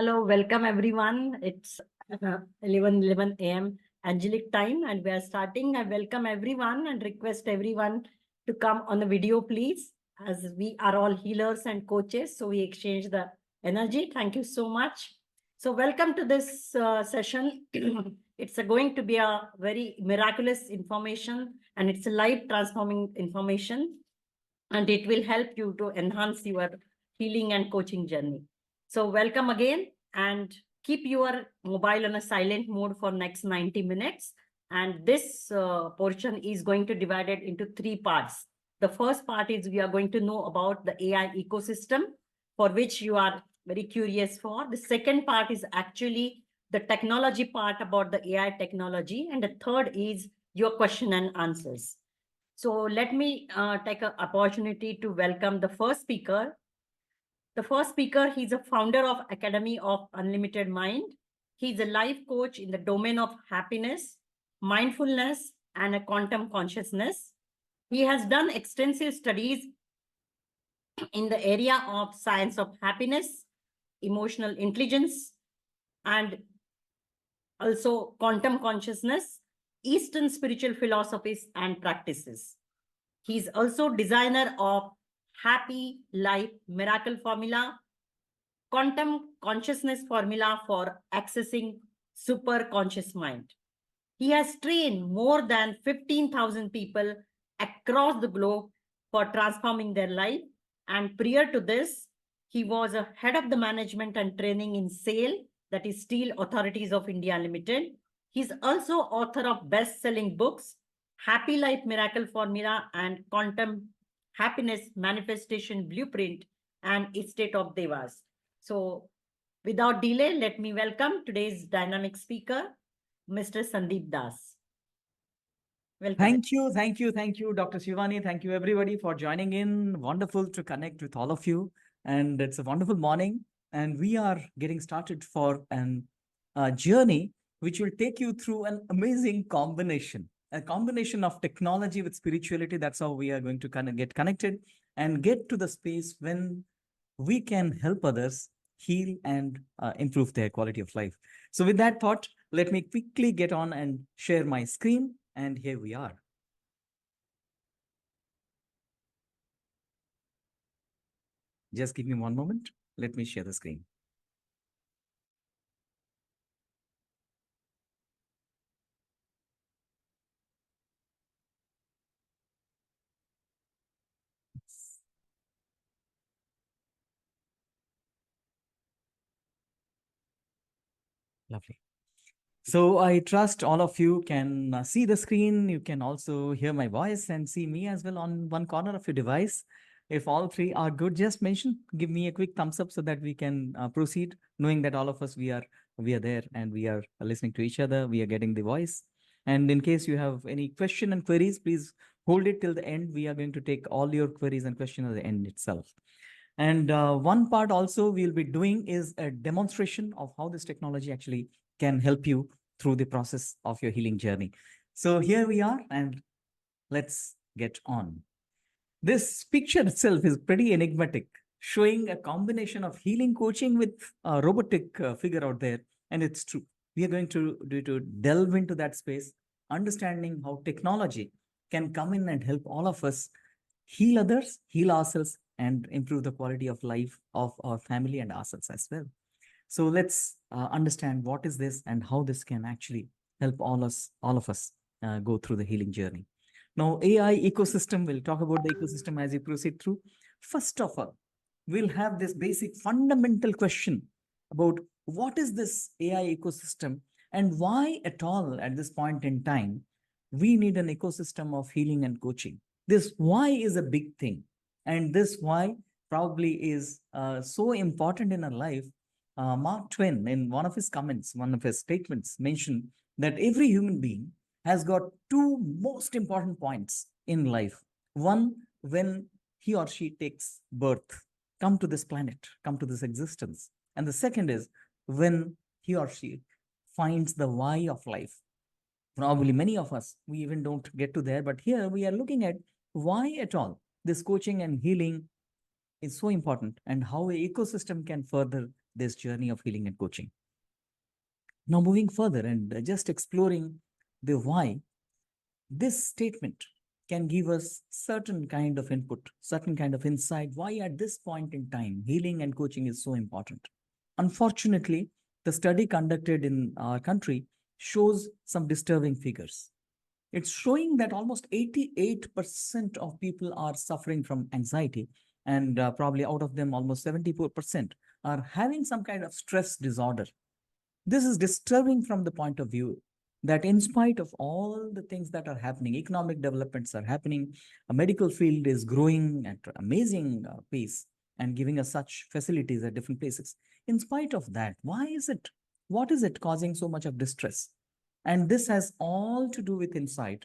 Hello, welcome everyone. It's 11:11 a.m. Angelic time and we are starting. I welcome everyone and request everyone to come on the video, please, as we are all healers and coaches. So we exchange the energy. Thank you so much. So welcome to this session. It's going to be a very miraculous information and it's a life transforming information and it will help you to enhance your healing and coaching journey. So welcome again and keep your mobile on a silent mode for next 90 minutes. And this portion is going to divide it into three parts. The first part is we are going to know about the AI ecosystem for which you are very curious for. The second part is actually the technology part about the AI technology. And the third is your question and answers. So let me take an opportunity to welcome the first speaker. The first speaker, he's a founder of Academy of Unlimited Mind. He's a life coach in the domain of happiness, mindfulness, and a quantum consciousness. He has done extensive studies in the area of science of happiness, emotional intelligence, and also quantum consciousness, Eastern spiritual philosophies and practices. He's also designer of Happy Life Miracle Formula, Quantum Consciousness Formula for accessing super conscious mind. He has trained more than 15,000 people across the globe for transforming their life. And prior to this, he was a head of the management and training in SAIL, that is Steel Authorities of India Limited. He's also author of best-selling books, Happy Life Miracle Formula and Quantum Happiness Manifestation Blueprint and Estate of Devas. So without delay, let me welcome today's dynamic speaker, Mr. Sandeep Das. Welcome. Thank you, Dr. Shivani. Thank you, everybody, for joining in. Wonderful to connect with all of you. And it's a wonderful morning. And we are getting started for a journey which will take you through an amazing combination, a combination of technology with spirituality. That's how we are going to kind of get connected and get to the space when we can help others heal and improve their quality of life. So with that thought, let me quickly get on and share my screen. And here we are. Just give me one moment. Let me share the screen. Lovely. So I trust all of you can see the screen. You can also hear my voice and see me as well on one corner of your device. If all three are good, just give me a quick thumbs up so that we can proceed, knowing that all of us, we are there and we are listening to each other. We are getting the voice. And in case you have any question and queries, please hold it till the end. We are going to take all your queries and questions at the end itself. And one part also we'll be doing is a demonstration of how this technology actually can help you through the process of your healing journey. So here we are, and let's get on. This picture itself is pretty enigmatic, showing a combination of healing coaching with a robotic figure out there. And it's true. We are going to delve into that space, understanding how technology can come in and help all of us heal others, heal ourselves, and improve the quality of life of our family and ourselves as well. So let's understand what is this and how this can actually help all of us go through the healing journey. Now, AI ecosystem, we'll talk about the ecosystem as you proceed through. First of all, we'll have this basic fundamental question about what is this AI ecosystem and why at all at this point in time, we need an ecosystem of healing and coaching. This why is a big thing. And this why probably is so important in our life. Mark Twain, in one of his comments, one of his statements, mentioned that every human being has got two most important points in life. One, when he or she takes birth, come to this planet, come to this existence. And the second is when he or she finds the why of life. Probably many of us, we even don't get to there, but here we are looking at why at all this coaching and healing is so important and how an ecosystem can further this journey of healing and coaching. Now, moving further and just exploring the why, this statement can give us certain kind of input, certain kind of insight, why at this point in time, healing and coaching is so important. Unfortunately, the study conducted in our country shows some disturbing figures. It's showing that almost 88% of people are suffering from anxiety, and probably out of them, almost 74% are having some kind of stress disorder. This is disturbing from the point of view that in spite of all the things that are happening, economic developments are happening, a medical field is growing at amazing pace and giving us such facilities at different places. In spite of that, why is it? What is it causing so much of distress? And this has all to do with inside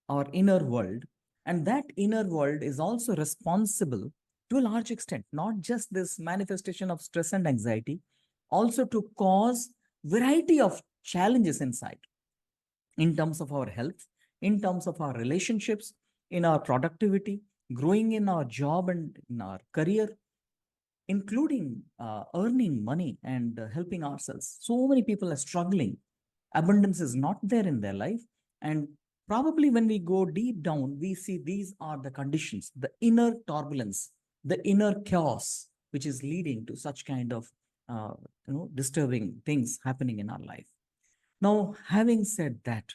our inner world. And that inner world is also responsible to a large extent, not just this manifestation of stress and anxiety, also to cause variety of challenges inside in terms of our health, in terms of our relationships, in our productivity, growing in our job and in our career, including earning money and helping ourselves. So many people are struggling. Abundance is not there in their life. And probably when we go deep down, we see these are the conditions, the inner turbulence, the inner chaos, which is leading to such kind of disturbing things happening in our life. Now, having said that,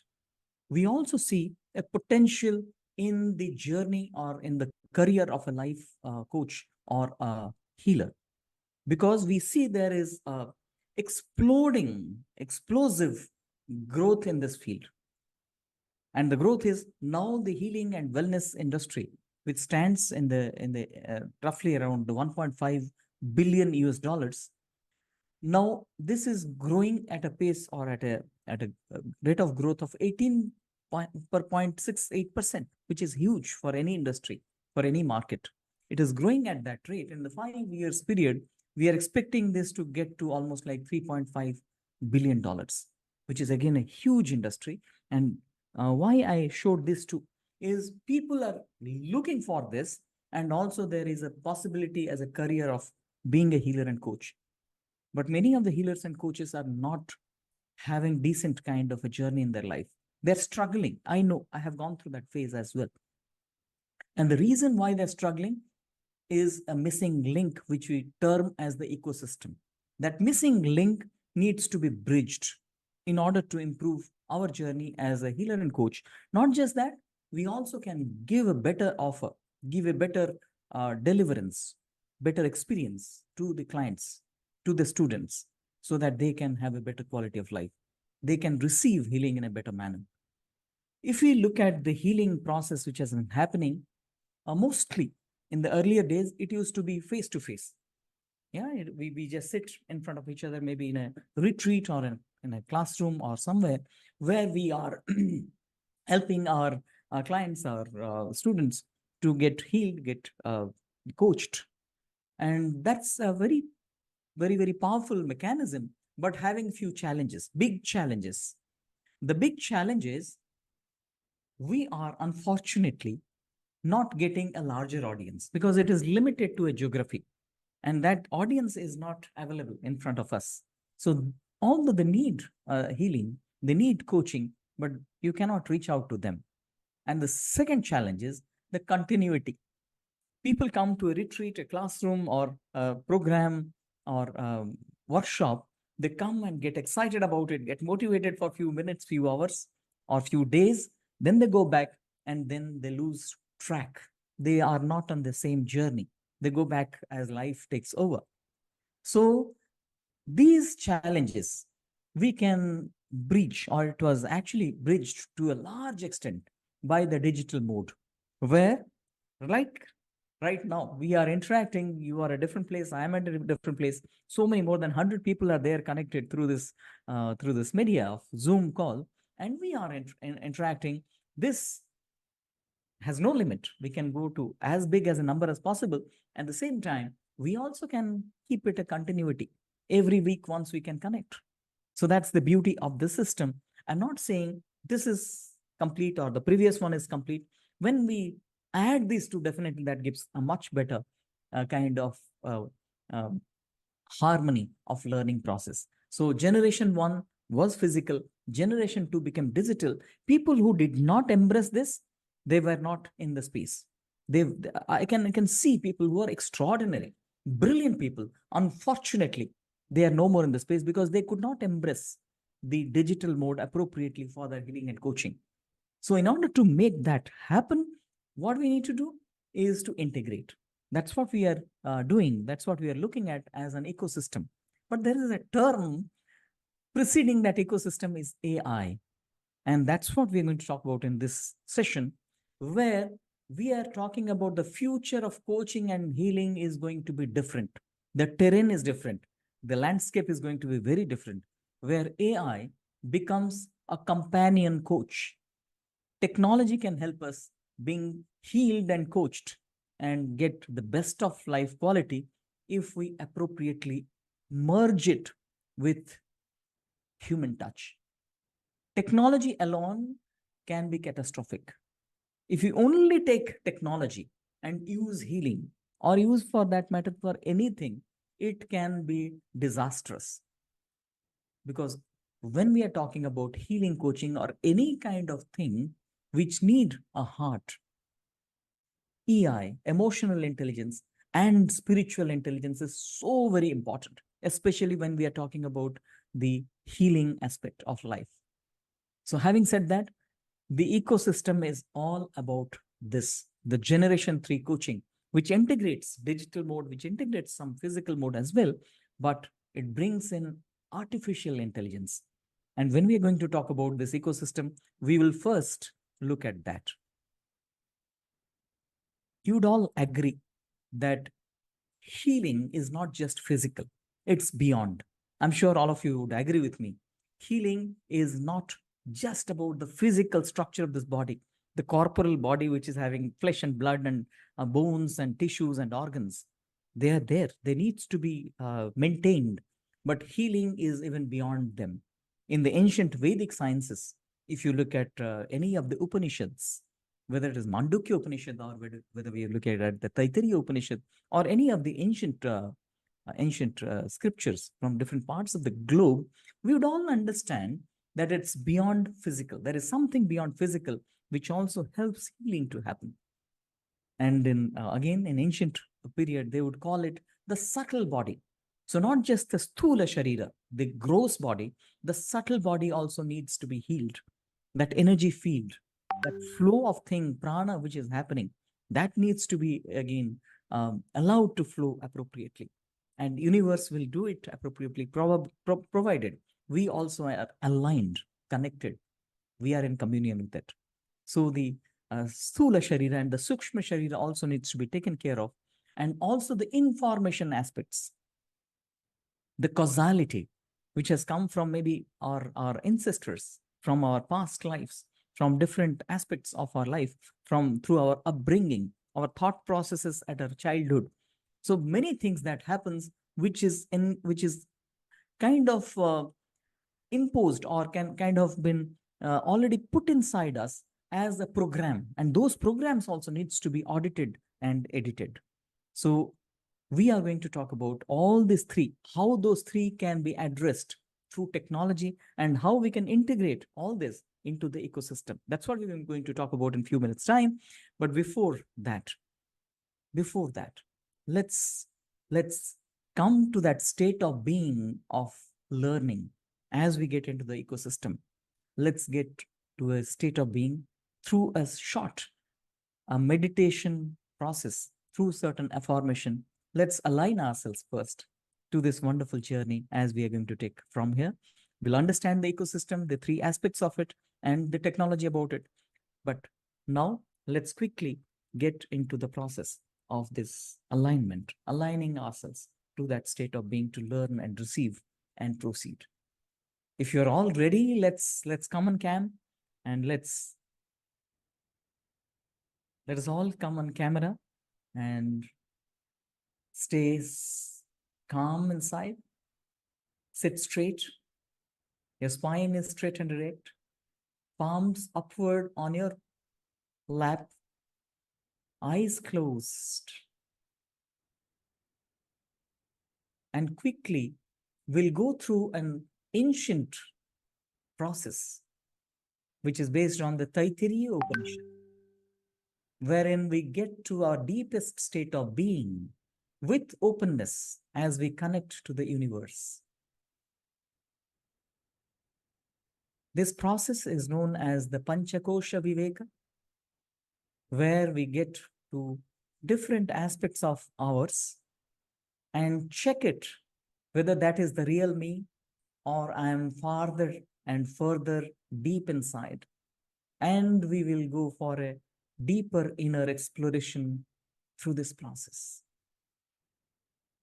we also see a potential in the journey or in the career of a life coach or a healer, because we see there is a explosive growth in this field. And the growth is now the healing and wellness industry, which stands in the roughly around 1.5 billion US dollars. Now, this is growing at a pace or at a rate of growth of 0.68%, which is huge for any industry, for any market. It is growing at that rate. In the 5 years period, we are expecting this to get to almost like $3.5 billion, which is again a huge industry. And why I showed this too is people are looking for this, and also there is a possibility as a career of being a healer and coach. But many of the healers and coaches are not having decent kind of a journey in their life. They're struggling. I know, I have gone through that phase as well. And the reason why they're struggling is a missing link, which we term as the ecosystem. That missing link needs to be bridged in order to improve our journey as a healer and coach. Not just that, we also can give a better offer, give a better deliverance, better experience to the clients, to the students, so that they can have a better quality of life. They can receive healing in a better manner. If we look at the healing process which has been happening, mostly in the earlier days, it used to be face-to-face. Yeah, we just sit in front of each other, maybe in a retreat or in a classroom or somewhere where we are helping our clients, our students to get healed, get coached. And that's a very, very powerful mechanism, but having few challenges, big challenges. The big challenge is we are unfortunately not getting a larger audience because it is limited to a geography, and that audience is not available in front of us. So although they need healing, they need coaching, but you cannot reach out to them. And the second challenge is the continuity. People come to a retreat, a classroom, or a program, or a workshop. They come and get excited about it, get motivated for a few minutes, few hours, or few days. Then they go back and then they lose track. They are not on the same journey. They go back as life takes over. So these challenges we can bridge, or it was actually bridged to a large extent by the digital mode, where right now we are interacting. You are a different place, I am at a different place. So many, more than 100 people are there connected through this media of Zoom call, and we are interacting. This has no limit. We can go to as big as a number as possible. At the same time, we also can keep it a continuity. Every week once we can connect. So that's the beauty of this system. I'm not saying this is complete or the previous one is complete. When we add these two, definitely that gives a much better kind of harmony of learning process. So generation 1 was physical, generation 2 became digital. People who did not embrace this, they were not in the space. I can see people who are extraordinary, brilliant people. Unfortunately, they are no more in the space because they could not embrace the digital mode appropriately for their healing and coaching. So in order to make that happen, what we need to do is to integrate. That's what we are doing. That's what we are looking at as an ecosystem. But there is a term preceding that ecosystem is AI. And that's what we're going to talk about in this session, where we are talking about the future of coaching and healing is going to be different. The terrain is different. The landscape is going to be very different, where AI becomes a companion coach. Technology can help us being healed and coached and get the best of life quality if we appropriately merge it with human touch. Technology alone can be catastrophic. If you only take technology and use healing, or use for that matter for anything, it can be disastrous. Because when we are talking about healing coaching or any kind of thing which need a heart, EI, emotional intelligence, and spiritual intelligence is so very important, especially when we are talking about the healing aspect of life. So having said that, the ecosystem is all about this, the generation 3 coaching, which integrates digital mode, which integrates some physical mode as well, but it brings in artificial intelligence. And when we are going to talk about this ecosystem, we will first look at that. You'd all agree that healing is not just physical, it's beyond. I'm sure all of you would agree with me. Healing is not just about the physical structure of this body, the corporal body, which is having flesh and blood and bones and tissues and organs. They are there. They need to be maintained. But healing is even beyond them. In the ancient Vedic sciences, if you look at any of the Upanishads, whether it is Mandukya Upanishad or whether we are looking at the Taittiriya Upanishad or any of the ancient scriptures from different parts of the globe, we would all understand that it's beyond physical. There is something beyond physical which also helps healing to happen. And in again, in ancient period, they would call it the subtle body. So not just the sthula sharira, the gross body, the subtle body also needs to be healed. That energy field, that flow of thing, prana, which is happening, that needs to be again allowed to flow appropriately. And universe will do it appropriately, provided we also are aligned, connected. We are in communion with it. So the sthula sharira and the sukshma sharira also needs to be taken care of. And also the information aspects, the causality, which has come from maybe our ancestors, from our past lives, from different aspects of our life, from through our upbringing, our thought processes at our childhood. So many things that happens, which is kind of imposed or can kind of been already put inside us as a program, and those programs also needs to be audited and edited. So we are going to talk about all these three, how those three can be addressed through technology and how we can integrate all this into the ecosystem. That's what we're going to talk about in a few minutes time. But before that, let's come to that state of being of learning. As we get into the ecosystem, let's get to a state of being through a meditation process, through certain affirmation. Let's align ourselves first to this wonderful journey as we are going to take from here. We'll understand the ecosystem, the three aspects of it, and the technology about it. But now let's quickly get into the process of this alignment, aligning ourselves to that state of being to learn and receive and proceed. If you're all ready, let's come on cam and let us all come on camera and stay calm inside. Sit straight. Your spine is straight and erect. Palms upward on your lap. Eyes closed. and quickly we'll go through an ancient process, which is based on the Taittiriya Upanishad, wherein we get to our deepest state of being with openness as we connect to the universe. This process is known as the Panchakosha Viveka, where we get to different aspects of ours and check it whether that is the real me or I am farther and further deep inside. And we will go for a deeper inner exploration through this process.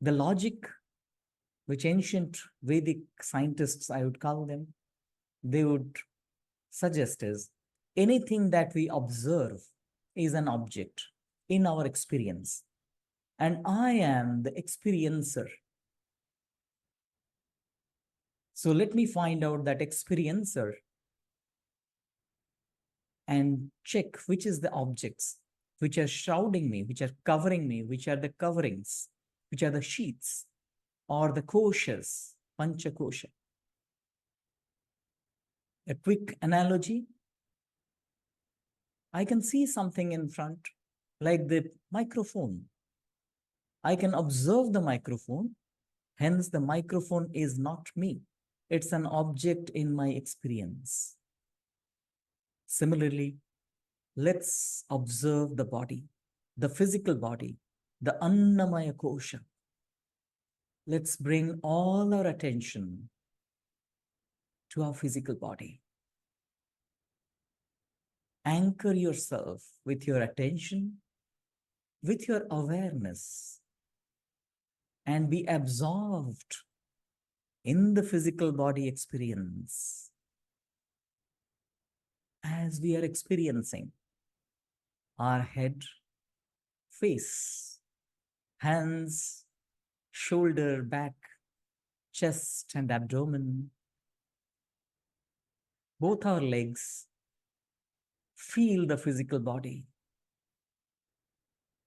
The logic, which ancient Vedic scientists, I would call them, they would suggest is anything that we observe is an object in our experience. And I am the experiencer. So let me find out that experiencer and check which is the objects which are shrouding me, which are covering me, which are the coverings, which are the sheets or the koshas, pancha kosha. A quick analogy, I can see something in front, like the microphone. I can observe the microphone, hence the microphone is not me. It's an object in my experience. Similarly, let's observe the body, the physical body, the Annamaya Kosha. Let's bring all our attention to our physical body. Anchor yourself with your attention, with your awareness, and be absorbed in the physical body experience as we are experiencing our head, face, hands, shoulder, back, chest and abdomen, both our legs. Feel the physical body.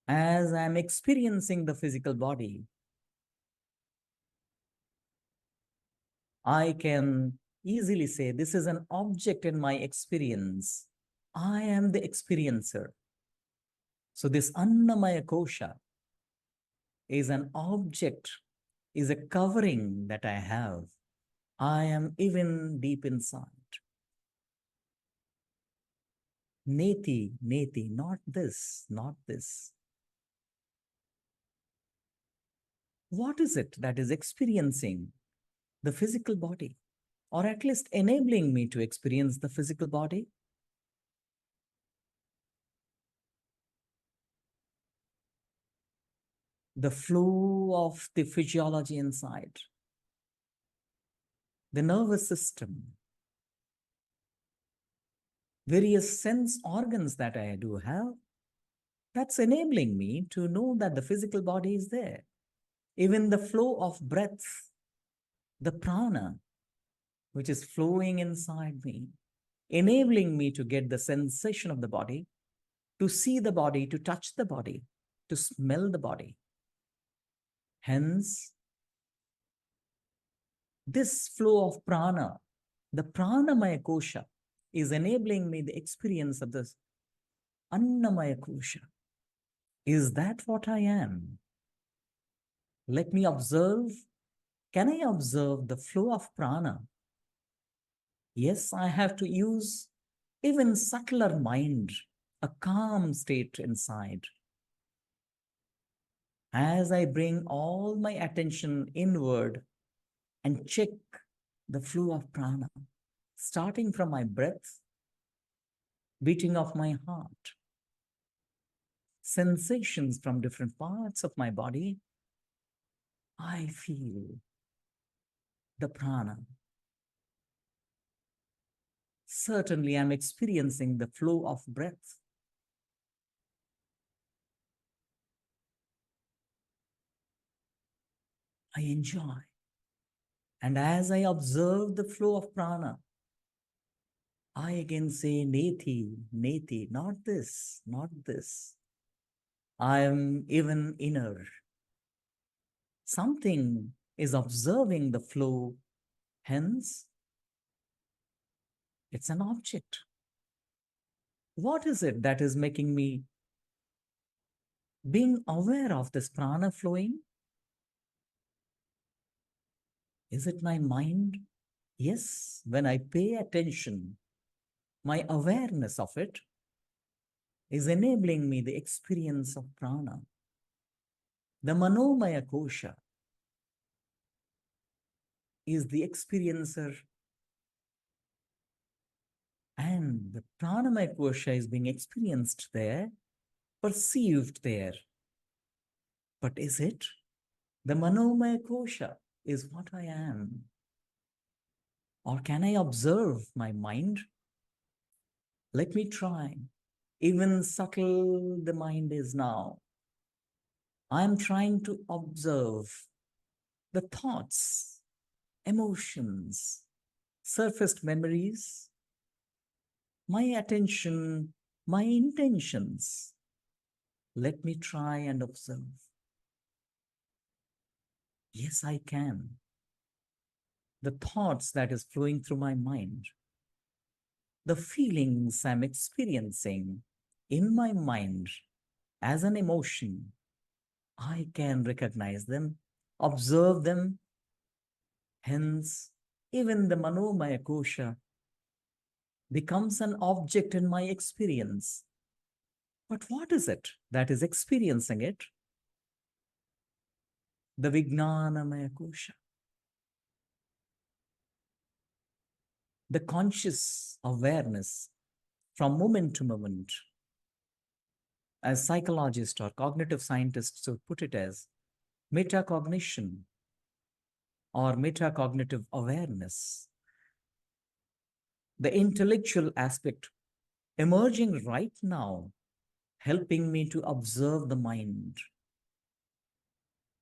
As I'm experiencing the physical body, I can easily say this is an object in my experience. I am the experiencer. So this Annamaya Kosha is an object, is a covering that I have. I am even deep inside. Neti, neti, not this, not this. What is it that is experiencing the physical body, or at least enabling me to experience the physical body? The flow of the physiology inside, the nervous system, various sense organs that I do have, that's enabling me to know that the physical body is there. Even the flow of breath, the prana, which is flowing inside me, enabling me to get the sensation of the body, to see the body, to touch the body, to smell the body. Hence, this flow of prana, the pranamaya kosha, is enabling me the experience of this annamaya kosha. Is that what I am? Let me observe. Can I observe the flow of prana? Yes, I have to use even subtler mind, a calm state inside. As I bring all my attention inward and check the flow of prana, starting from my breath, beating of my heart, sensations from different parts of my body, I feel the prana. Certainly, I'm experiencing the flow of breath. I enjoy. And as I observe the flow of prana, I again say, neti, neti, not this, not this. I am even inner. Something is observing the flow. Hence, it's an object. What is it that is making me being aware of this prana flowing? Is it my mind? Yes, when I pay attention, my awareness of it is enabling me the experience of prana. The manomaya kosha is the experiencer, and the pranamaya kosha is being experienced there, perceived there. But is it? The manomaya kosha is what I am. Or can I observe my mind? Let me try. Even subtle the mind is now, I'm trying to observe the thoughts, emotions, surfaced memories, my attention, my intentions. Let me try and observe. Yes, I can. The thoughts that is flowing through my mind, the feelings I'm experiencing in my mind as an emotion, I can recognize them, observe them. Hence, even the manomaya kosha becomes an object in my experience. But what is it that is experiencing it? The vijnanamaya kosha. The conscious awareness from moment to moment. As psychologists or cognitive scientists would put it as metacognition or metacognitive awareness. The intellectual aspect emerging right now, helping me to observe the mind.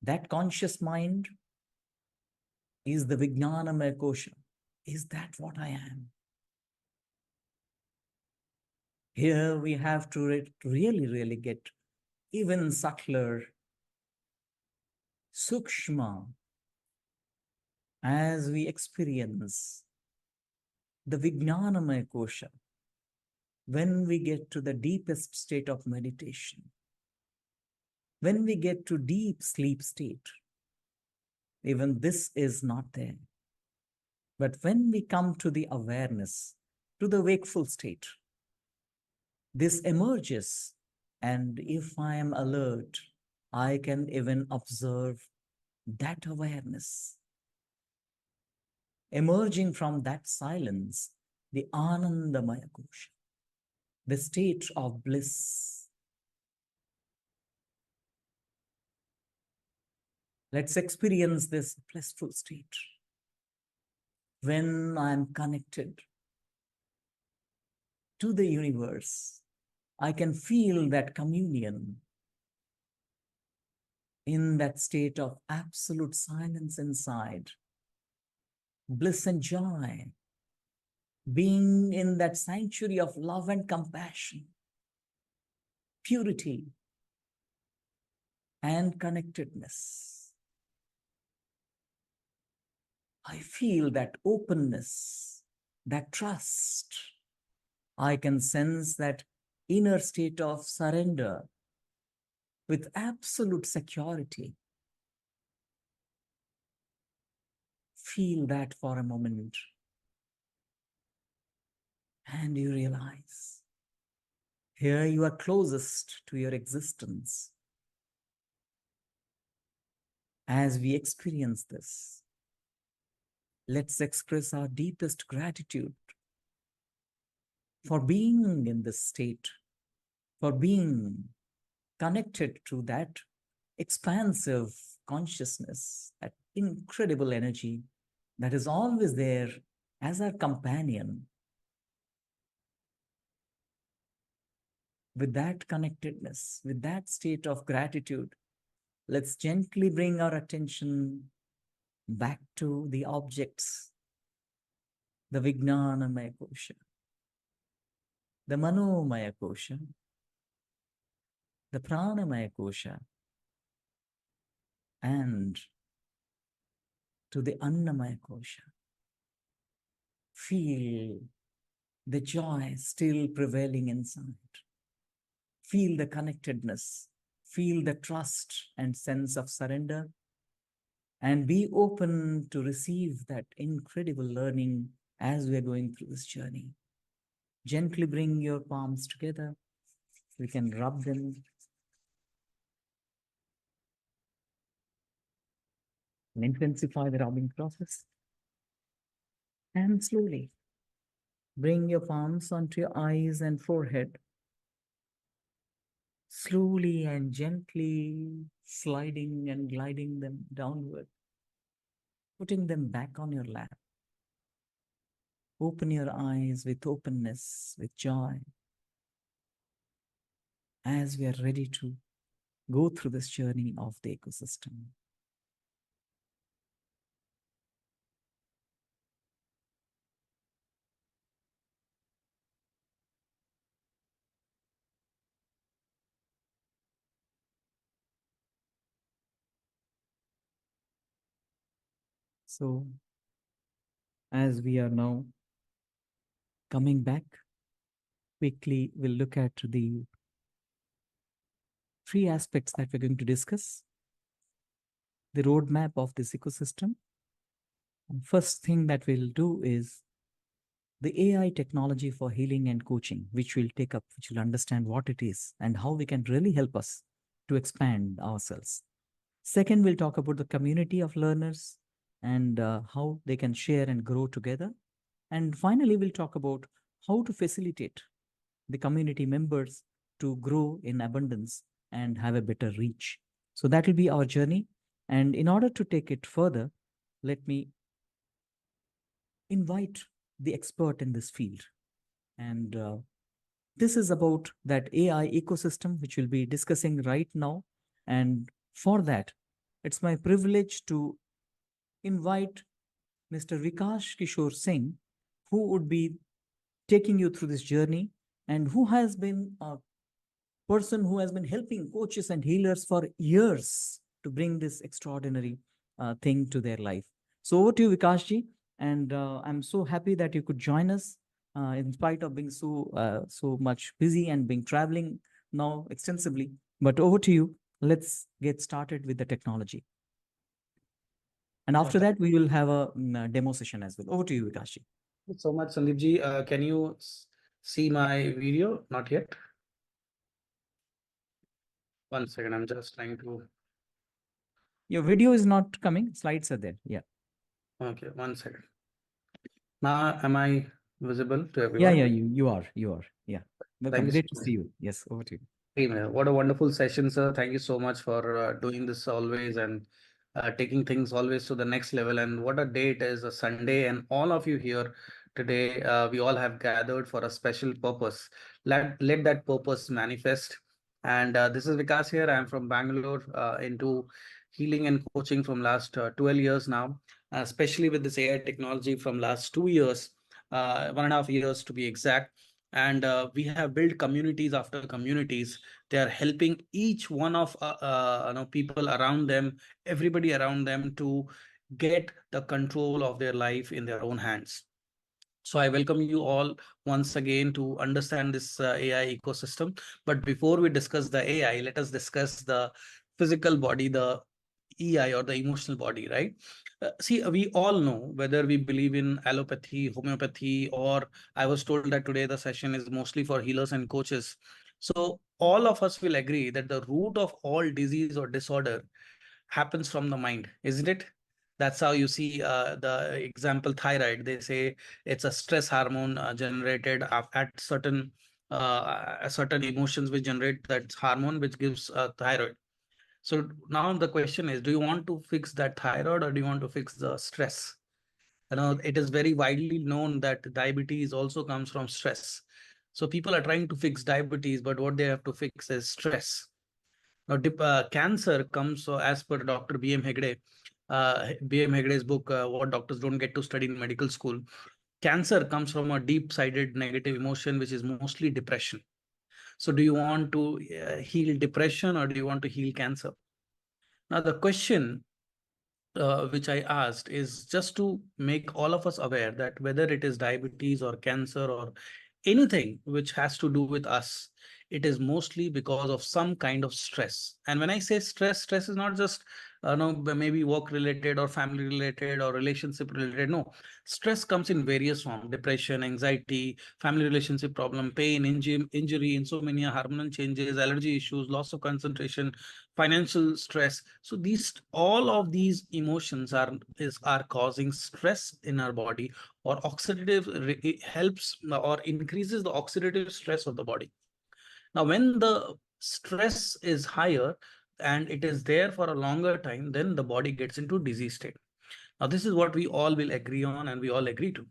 That conscious mind is the vijnanamaya kosha. Is that what I am? Here we have to really get even subtler, sukshma, as we experience the vijnanamaya kosha. When we get to the deepest state of meditation, when we get to deep sleep state, even this is not there. But when we come to the awareness, to the wakeful state, this emerges, and if I am alert, I can even observe that awareness. Emerging from that silence, the Anandamaya Kosha, the state of bliss. Let's experience this blissful state. When I'm connected to the universe, I can feel that communion in that state of absolute silence inside, bliss and joy, being in that sanctuary of love and compassion, purity and connectedness. I feel that openness, that trust. I can sense that inner state of surrender with absolute security. Feel that for a moment, and you realize here you are closest to your existence. As we experience this, let's express our deepest gratitude for being in this state, for being connected to that expansive consciousness, that incredible energy that is always there as our companion. With that connectedness, with that state of gratitude, let's gently bring our attention back to the objects, the Vijnanamaya Kosha, the Manomaya Kosha, the Pranamaya Kosha, and to the Annamaya Kosha. Feel the joy still prevailing inside. Feel the connectedness. Feel the trust and sense of surrender. And be open to receive that incredible learning as we are going through this journey. Gently bring your palms together. We can rub them. And intensify the rubbing process. And slowly bring your palms onto your eyes and forehead. Slowly and gently sliding and gliding them downward. Putting them back on your lap. Open your eyes with openness, with joy, as we are ready to go through this journey of the ecosystem. So, as we are now coming back, quickly we'll look at the three aspects that we're going to discuss. The roadmap of this ecosystem. And first thing that we'll do is the AI technology for healing and coaching, which we'll take up, which will understand what it is and how we can really help us to expand ourselves. Second, we'll talk about the community of learners and how they can share and grow together. And finally, we'll talk about how to facilitate the community members to grow in abundance and have a better reach. So that will be our journey. And in order to take it further, let me invite the expert in this field. And this is about that AI ecosystem, which we'll be discussing right now. And for that, it's my privilege to invite Mr. Vikash Kishore Singh, who would be taking you through this journey and who has been a person who has been helping coaches and healers for years to bring this extraordinary thing to their life. So over to you, Vikashji. And I'm so happy that you could join us in spite of being so much busy and being traveling now extensively. But over to you. Let's get started with the technology. And after that, we will have a demo session as well. Over to you, Vikashji. Thank you so much, Sandeepji. Can you see my video? Not yet. 1 second. I'm just trying to. Your video is not coming. Slides are there. Yeah. Okay, 1 second. Now, am I visible to everyone? Yeah, you are. Yeah. Welcome. Great to see you. Yes, over to you. Hey, man, what a wonderful session, sir. Thank you so much for doing this always and taking things always to the next level. And what a day it is, a Sunday, and all of you here today, we all have gathered for a special purpose. Let that purpose manifest. And this is Vikas here. I'm from Bangalore, into healing and coaching from last 12 years now, especially with this AI technology from last 2 years, 1.5 years to be exact. And we have built communities after communities. They are helping each one of people around them, everybody around them, to get the control of their life in their own hands. So I welcome you all once again to understand this AI ecosystem. But before we discuss the AI, let us discuss the physical body, the EI, or the emotional body, right? See, we all know, whether we believe in allopathy, homeopathy, or I was told that today the session is mostly for healers and coaches. So all of us will agree that the root of all disease or disorder happens from the mind, isn't it? That's how you see the example thyroid. They say it's a stress hormone generated at certain emotions which generate that hormone which gives thyroid. So now the question is, do you want to fix that thyroid or do you want to fix the stress? You know, it is very widely known that diabetes also comes from stress. So people are trying to fix diabetes, but what they have to fix is stress. Now, cancer comes, as per Dr. B.M. Hegde, B.M. Hegde's book, What Doctors Don't Get to Study in Medical School. Cancer comes from a deep-sided negative emotion, which is mostly depression. So do you want to heal depression or do you want to heal cancer? Now, the question which I asked is just to make all of us aware that whether it is diabetes or cancer or anything which has to do with us, it is mostly because of some kind of stress. And when I say stress, stress is not just no, maybe work related or family related or relationship related. No, stress comes in various forms: depression, anxiety, family relationship problem, pain, injury, insomnia, hormonal changes, allergy issues, loss of concentration, financial stress. So these, all of these emotions are causing stress in our body, or oxidative it helps or increases the oxidative stress of the body. Now, when the stress is higher and it is there for a longer time, then the body gets into disease state. Now, this is what we all will agree on and we all agree to.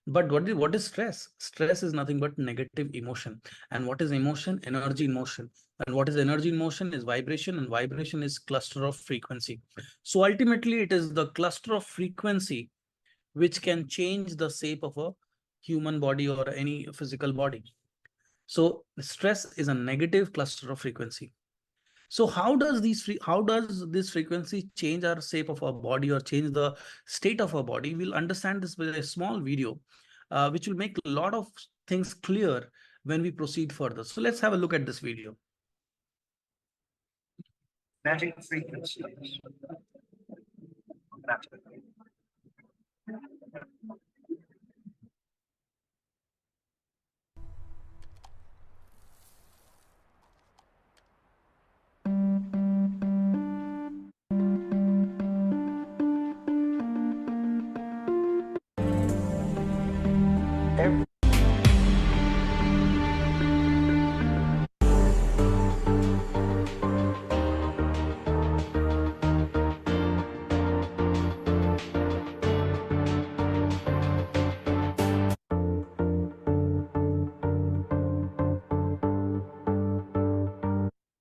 But what is stress? Stress is nothing but negative emotion. And what is emotion? Energy in motion. And what is energy in motion is vibration, and vibration is cluster of frequency. So ultimately, it is the cluster of frequency which can change the shape of a human body or any physical body. So stress is a negative cluster of frequency. So how does this frequency change our shape of our body or change the state of our body? We'll understand this with a small video, which will make a lot of things clear when we proceed further. So let's have a look at this video. Magic frequencies.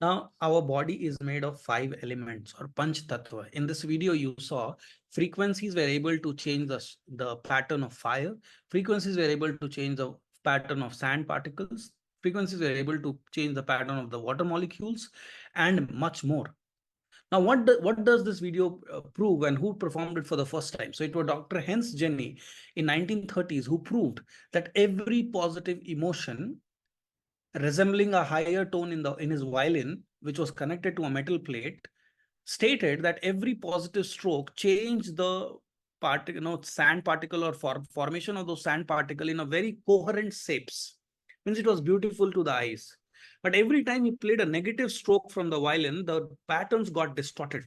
Now, our body is made of 5 elements or Panch Tattva. In this video, you saw frequencies were able to change the pattern of fire. Frequencies were able to change the pattern of sand particles. Frequencies were able to change the pattern of the water molecules and much more. Now, what does this video prove, and who performed it for the first time? So it was Dr. Hans Jenny in 1930s who proved that every positive emotion resembling a higher tone in his violin, which was connected to a metal plate, stated that every positive stroke changed the sand particle or formation of those sand particle in a very coherent shapes. Means it was beautiful to the eyes. But every time he played a negative stroke from the violin, the patterns got distorted.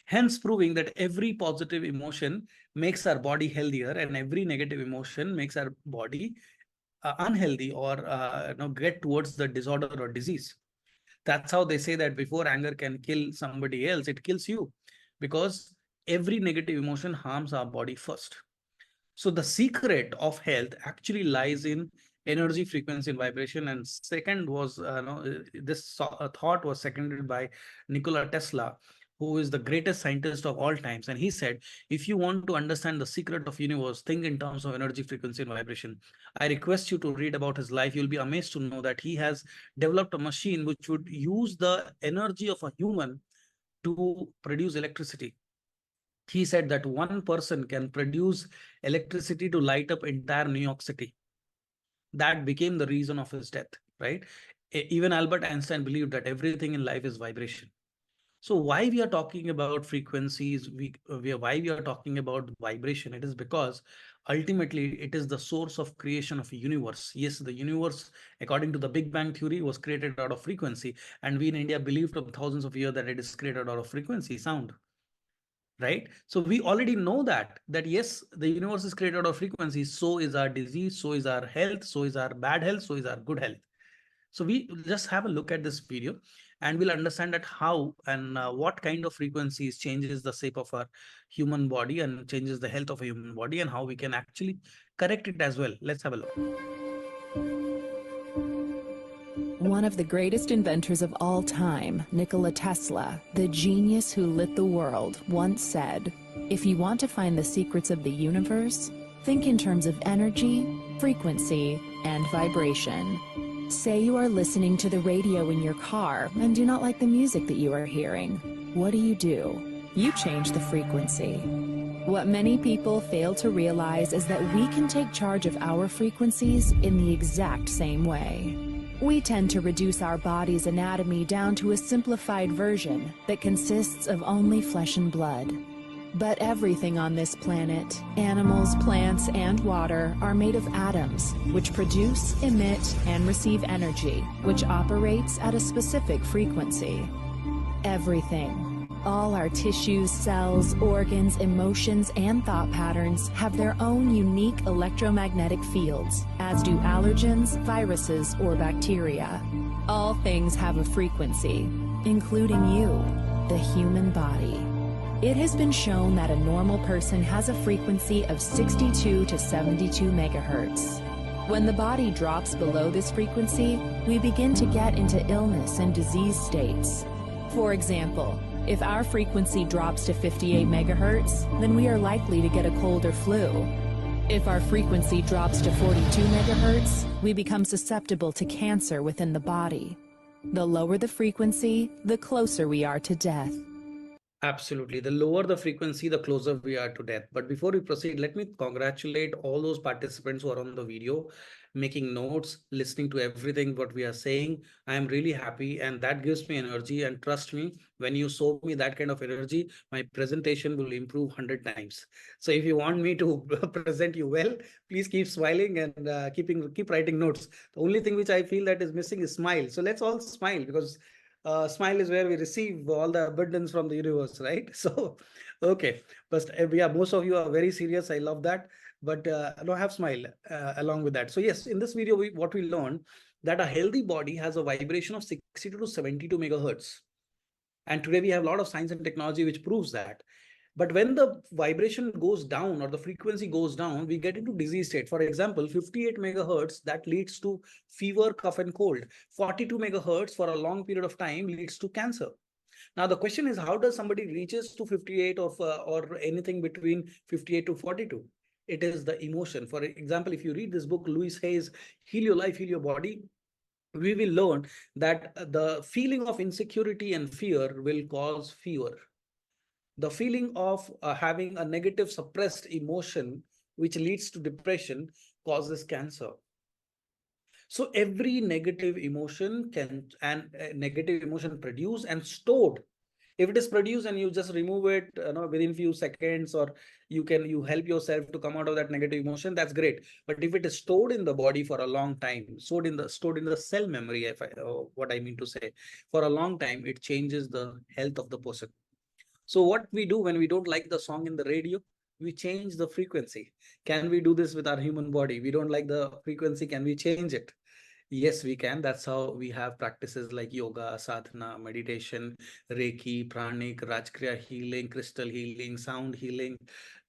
Hence proving that every positive emotion makes our body healthier and every negative emotion makes our body unhealthy or get towards the disorder or disease. That's how they say that before anger can kill somebody else, it kills you, because every negative emotion harms our body first. So the secret of health actually lies in energy, frequency, and vibration. And second was, this thought was seconded by Nikola Tesla, who is the greatest scientist of all times. And he said, if you want to understand the secret of universe, think in terms of energy, frequency, and vibration. I request you to read about his life. You'll be amazed to know that he has developed a machine which would use the energy of a human to produce electricity. He said that one person can produce electricity to light up entire New York City. That became the reason of his death, right? Even Albert Einstein believed that everything in life is vibration. So why we are talking about frequencies, why we are talking about vibration, it is because ultimately it is the source of creation of a universe. Yes, the universe, according to the Big Bang theory, was created out of frequency. And we in India believed for thousands of years that it is created out of frequency, sound. Right? So we already know that yes, the universe is created out of frequencies. So is our disease, so is our health, so is our bad health, so is our good health. So we just have a look at this video and we'll understand that how and what kind of frequencies changes the shape of our human body and changes the health of a human body, and how we can actually correct it as well. Let's have a look. One of the greatest inventors of all time, Nikola Tesla, the genius who lit the world, once said, "If you want to find the secrets of the universe, think in terms of energy, frequency, and vibration." Say you are listening to the radio in your car and do not like the music that you are hearing. What do? you change the frequency. What many people fail to realize is that we can take charge of our frequencies in the exact same way. We tend to reduce our body's anatomy down to a simplified version that consists of only flesh and blood. But everything on this planet, animals, plants, and water, are made of atoms, which produce, emit, and receive energy, which operates at a specific frequency. Everything, all our tissues, cells, organs, emotions, and thought patterns have their own unique electromagnetic fields, as do allergens, viruses, or bacteria. All things have a frequency, including you, the human body. It has been shown that a normal person has a frequency of 62 to 72 megahertz. When the body drops below this frequency, we begin to get into illness and disease states. For example, if our frequency drops to 58 megahertz, then we are likely to get a cold or flu. If our frequency drops to 42 megahertz, we become susceptible to cancer within the body. The lower the frequency, the closer we are to death. Absolutely. The lower the frequency, the closer we are to death. But before we proceed, let me congratulate all those participants who are on the video, making notes, listening to everything what we are saying. I am really happy, and that gives me energy. And trust me, when you show me that kind of energy, my presentation will improve 100 times. So if you want me to present you well, please keep smiling and keep writing notes. The only thing which I feel that is missing is smile. So let's all smile, because smile is where we receive all the abundance from the universe, right? So, okay. But yeah, most of you are very serious. I love that. But no, have smile along with that. So yes, in this video, what we learned that a healthy body has a vibration of 62 to 72 megahertz. And today we have a lot of science and technology which proves that. But when the vibration goes down or the frequency goes down, we get into disease state. For example, 58 megahertz, that leads to fever, cough and cold. 42 megahertz for a long period of time leads to cancer. Now, the question is, how does somebody reaches to 58 or anything between 58 to 42? It is the emotion. For example, if you read this book, Louis Hay's Heal Your Life, Heal Your Body, we will learn that the feeling of insecurity and fear will cause fever. The feeling of having a negative suppressed emotion, which leads to depression, causes cancer. So every negative emotion negative emotion produced and stored. If it is produced and you just remove it within few seconds, or you help yourself to come out of that negative emotion, that's great. But if it is stored in the body for a long time, stored in the cell memory, what I mean to say, for a long time, it changes the health of the person. So what we do when we don't like the song in the radio, we change the frequency. Can we do this with our human body? We don't like the frequency. Can we change it? Yes, we can. That's how we have practices like yoga, sadhana, meditation, Reiki, pranic, Rajkriya healing, crystal healing, sound healing.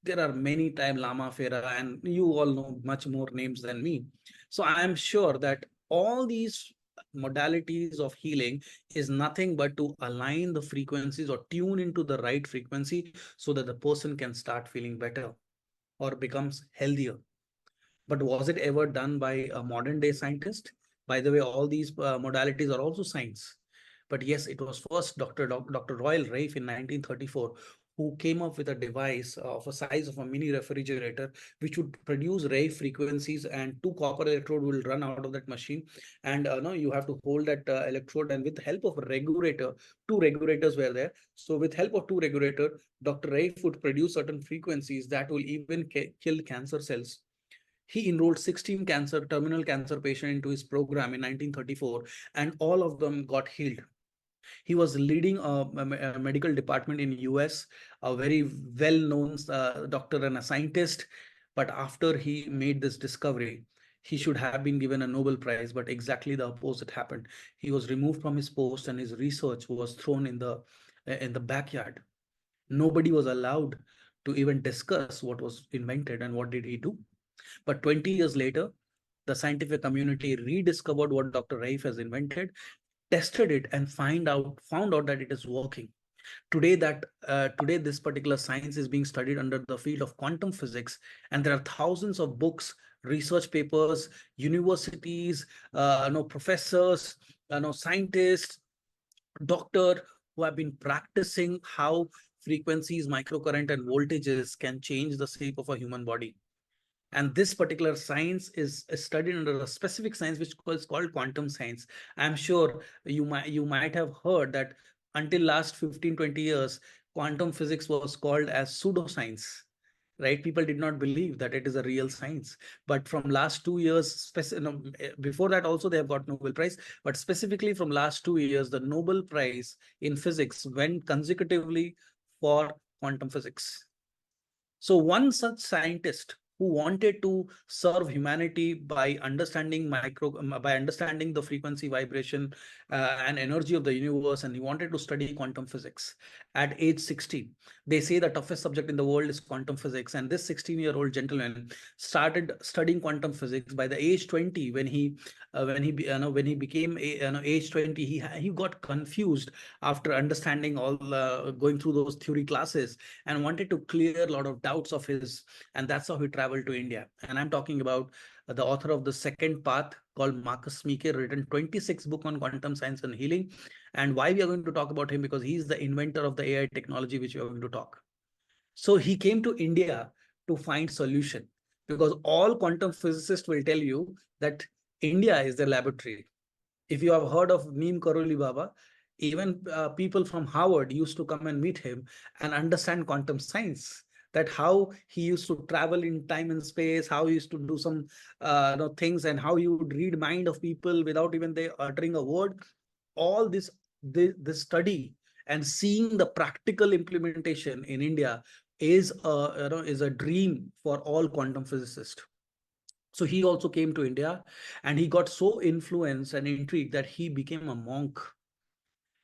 There are many times Lama Fera, and you all know much more names than me. So I am sure that all these modalities of healing is nothing but to align the frequencies or tune into the right frequency so that the person can start feeling better or becomes healthier. But was it ever done by a modern day scientist? By the way, all these modalities are also science. But yes, it was first Dr. Royal Rife in 1934 who came up with a device of a size of a mini refrigerator, which would produce Rife frequencies, and two copper electrode will run out of that machine. And you have to hold that electrode, and with the help of a regulator, two regulators were there. So with help of two regulators, Dr. Rife would produce certain frequencies that will even kill cancer cells. He enrolled 16 terminal cancer patients into his program in 1934, and all of them got healed. He was leading a medical department in US, a very well-known doctor and a scientist. But after he made this discovery, he should have been given a Nobel Prize, but exactly the opposite happened. He was removed from his post, and his research was thrown in the backyard. Nobody was allowed to even discuss what was invented and what did he do. But 20 years later, the scientific community rediscovered what Dr. Raif has invented, tested it, and found out that it is working. Today, this particular science is being studied under the field of quantum physics, and there are thousands of books, research papers, universities, professors, scientists, doctor who have been practicing how frequencies, microcurrent, and voltages can change the shape of a human body. And this particular science is studied under a specific science which is called quantum science. I'm sure you might have heard that until last 15-20 years, quantum physics was called as pseudoscience, right? People did not believe that it is a real science. But from last 2 years, before that also they have got Nobel Prize, but specifically from last 2 years, the Nobel Prize in physics went consecutively for quantum physics. So one such scientist who wanted to serve humanity by understanding the frequency, vibration, and energy of the universe, and he wanted to study quantum physics. At age 60, they say the toughest subject in the world is quantum physics, and this 16-year-old gentleman started studying quantum physics. By the age 20, when he became age 20, he got confused after understanding all going through those theory classes, and wanted to clear a lot of doubts of his, and that's how he traveled to India. And I'm talking about the author of The Second Path, called Marcus Meeke, written 26 books on quantum science and healing. And why we are going to talk about him? Because he's the inventor of the AI technology which we are going to talk. So he came to India to find solution, because all quantum physicists will tell you that India is the laboratory. If you have heard of Neem Karoli Baba, even people from Harvard used to come and meet him and understand quantum science, that how he used to travel in time and space, how he used to do some things, and how he would read mind of people without even they uttering a word. All this study and seeing the practical implementation in India is a dream for all quantum physicists. So he also came to India, and he got so influenced and intrigued that he became a monk.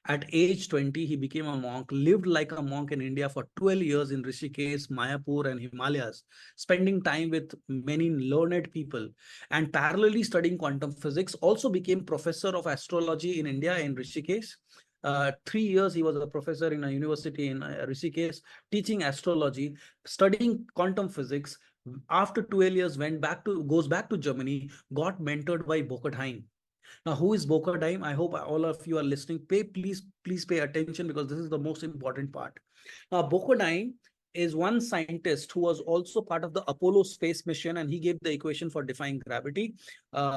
At age 20, he became a monk, lived like a monk in India for 12 years in Rishikesh, Mayapur, and Himalayas, spending time with many learned people, and parallelly studying quantum physics. Also became professor of astrology in India in Rishikesh. 3 years he was a professor in a university in Rishikesh, teaching astrology, studying quantum physics. After 12 years, goes back to Germany, got mentored by Bokerdheim. Now, who is Bokerdheim? I hope all of you are listening. Please pay attention, because this is the most important part. Now, Bokerdheim is one scientist who was also part of the Apollo space mission, and he gave the equation for defying gravity.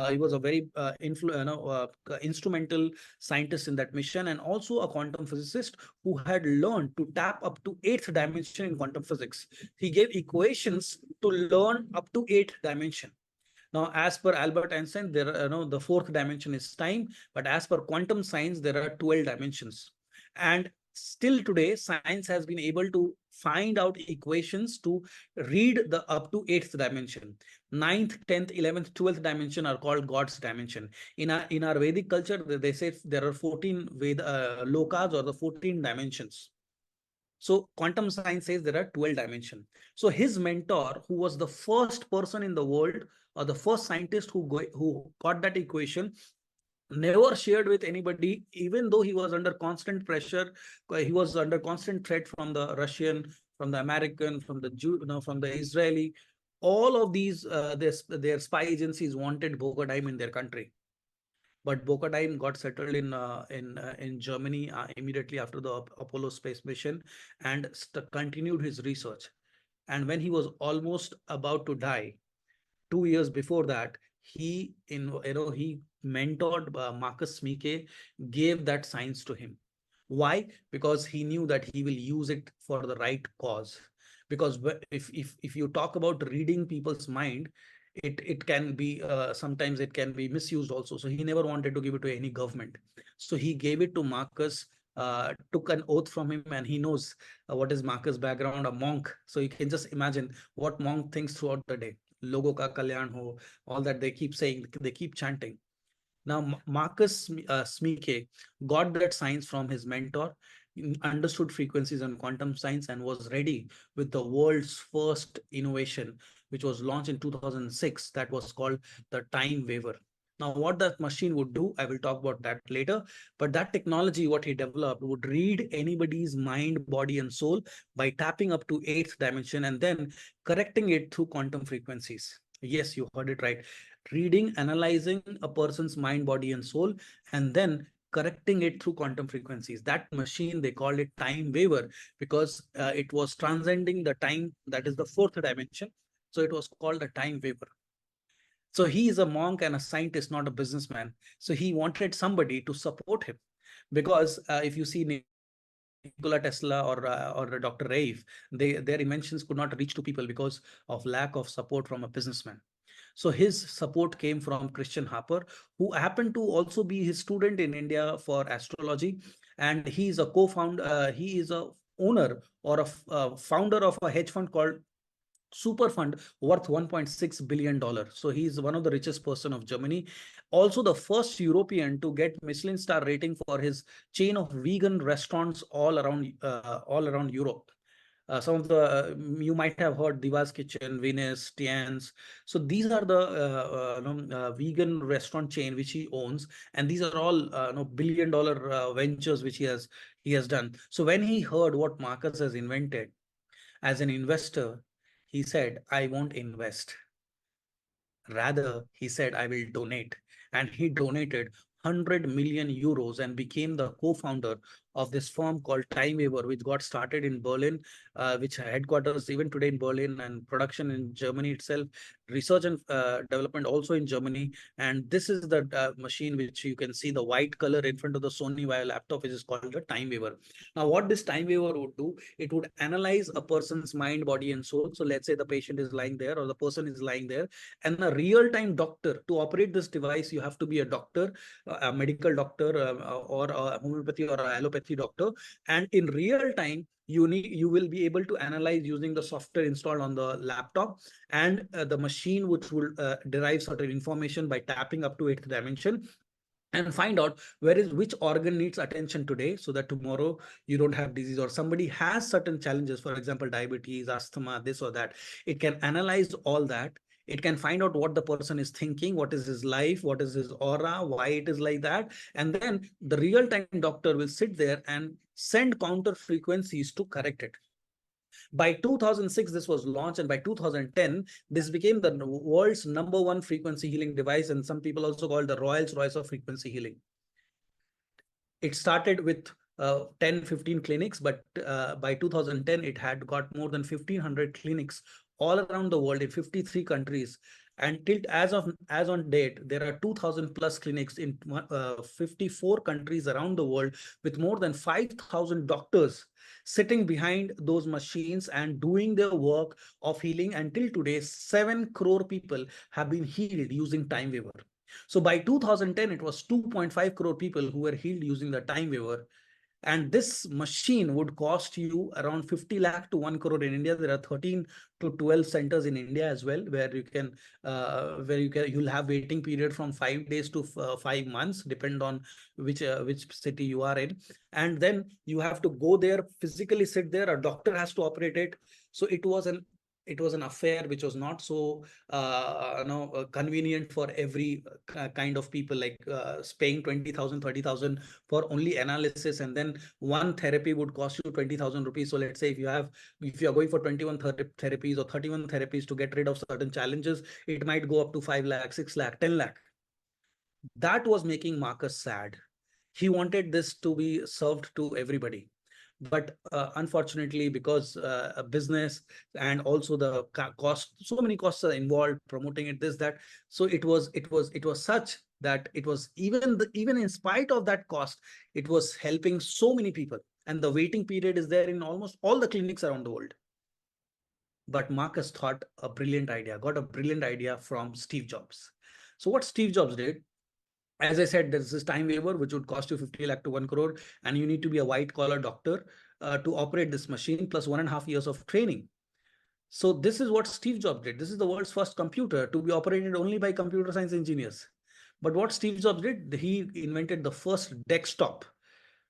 He was a very instrumental scientist in that mission, and also a quantum physicist who had learned to tap up to 8th dimension in quantum physics. He gave equations to learn up to 8th dimension. Now, as per Albert Einstein, there are, the 4th dimension is time, but as per quantum science, there are 12 dimensions. And still today, science has been able to find out equations to read the up to 8th dimension. 9th, 10th, 11th, 12th dimension are called God's dimension. In our Vedic culture, they say there are 14 lokas, or the 14 dimensions. So quantum science says there are 12 dimensions. So his mentor, who was the first person in the world, or the first scientist who got that equation, never shared with anybody, even though he was under constant pressure. He was under constant threat from the Russian, from the American, from the from the Israeli. All of these, their spy agencies wanted Bokerdheim in their country. But Bokerdheim got settled in Germany immediately after the Apollo space mission, and continued his research. And when he was almost about to die, 2 years before that, he mentored Marcus Meeke, gave that science to him. Why? Because he knew that he will use it for the right cause. Because if you talk about reading people's mind, it can be sometimes it can be misused also. So he never wanted to give it to any government. So he gave it to Marcus, took an oath from him, and he knows what is Marcus' background, a monk. So you can just imagine what monk thinks throughout the day. Logo ka kalyan ho, all that they keep saying, they keep chanting. Now, Marcus Meeke got that science from his mentor, understood frequencies and quantum science, and was ready with the world's first innovation, which was launched in 2006, that was called the time waver. Now, what that machine would do, I will talk about that later. But that technology, what he developed, would read anybody's mind, body, and soul by tapping up to 8th dimension and then correcting it through quantum frequencies. Yes, you heard it right. Reading, analyzing a person's mind, body, and soul, and then correcting it through quantum frequencies. That machine, they called it time waver because it was transcending the time, that is the fourth dimension. So it was called a time waver. So he is a monk and a scientist, not a businessman. So he wanted somebody to support him because if you see Nikola Tesla or Dr. Raif, their inventions could not reach to people because of lack of support from a businessman. So his support came from Christian Harper, who happened to also be his student in India for astrology, and he is a co-founder. He is a owner or a founder of a hedge fund called super fund worth $1.6 billion. So he's one of the richest person of Germany. Also the first European to get Michelin star rating for his chain of vegan restaurants all around Europe. Some of the you might have heard Diva's Kitchen, Venus, Tian's. So these are the vegan restaurant chain which he owns, and these are all billion-dollar ventures which he has done. So when he heard what Marcus has invented, as an investor, he said, I won't invest. Rather, he said, I will donate. And he donated 100 million euros and became the co-founder of this firm called Time Waver, which got started in Berlin, which headquarters even today in Berlin, and production in Germany itself, research and development also in Germany. And this is the machine which you can see the white color in front of the Sony Vaio laptop, which is called the Time Waver. Now, what this Time Waver would do, it would analyze a person's mind, body, and soul. So let's say the patient is lying there or the person is lying there, and a real-time doctor, to operate this device, you have to be a doctor, a medical doctor, or a homeopathy or a allopathy doctor, and in real time you will be able to analyze using the software installed on the laptop, and the machine which will derive certain information by tapping up to eighth dimension and find out which organ needs attention today, so that tomorrow you don't have disease, or somebody has certain challenges, for example diabetes, asthma, this or that. It can analyze all that. It can find out what the person is thinking, what is his life, what is his aura, why it is like that. And then the real-time doctor will sit there and send counter frequencies to correct it. By 2006, this was launched, and by 2010, this became the world's #1 frequency healing device, and some people also call it the Rolls-Royce of frequency healing. It started with 10-15 clinics, but by 2010, it had got more than 1,500 clinics all around the world in 53 countries. And as on date, there are 2,000 plus clinics in 54 countries around the world, with more than 5,000 doctors sitting behind those machines and doing their work of healing. Until today, 7 crore people have been healed using Time Waver. So by 2010, it was 2.5 crore people who were healed using the Time Waver. And this machine would cost you around 50 lakh to 1 crore in India. There are 13 to 12 centers in India as well, where you'll have waiting period from 5 days to 5 months, depend on which city you are in. And then you have to go there, physically sit there. A doctor has to operate it. So it was an affair which was not so convenient for every kind of people, like paying 20,000, 30,000 for only analysis, and then one therapy would cost you 20,000 rupees. So let's say if you are going for 21 therapies or 31 therapies to get rid of certain challenges, it might go up to 5 lakh, 6 lakh, 10 lakh. That was making Marcus sad. He wanted this to be served to everybody. But unfortunately, because a business and also the cost, so many costs are involved, promoting it, this, that. So it was such that it was even in spite of that cost, it was helping so many people. And the waiting period is there in almost all the clinics around the world. But Marcus got a brilliant idea from Steve Jobs. So what Steve Jobs did, as I said, there's this Time Waver, which would cost you 50 lakh to 1 crore, and you need to be a white collar doctor to operate this machine, plus 1.5 years of training. So this is what Steve Jobs did. This is the world's first computer to be operated only by computer science engineers. But what Steve Jobs did, he invented the first desktop,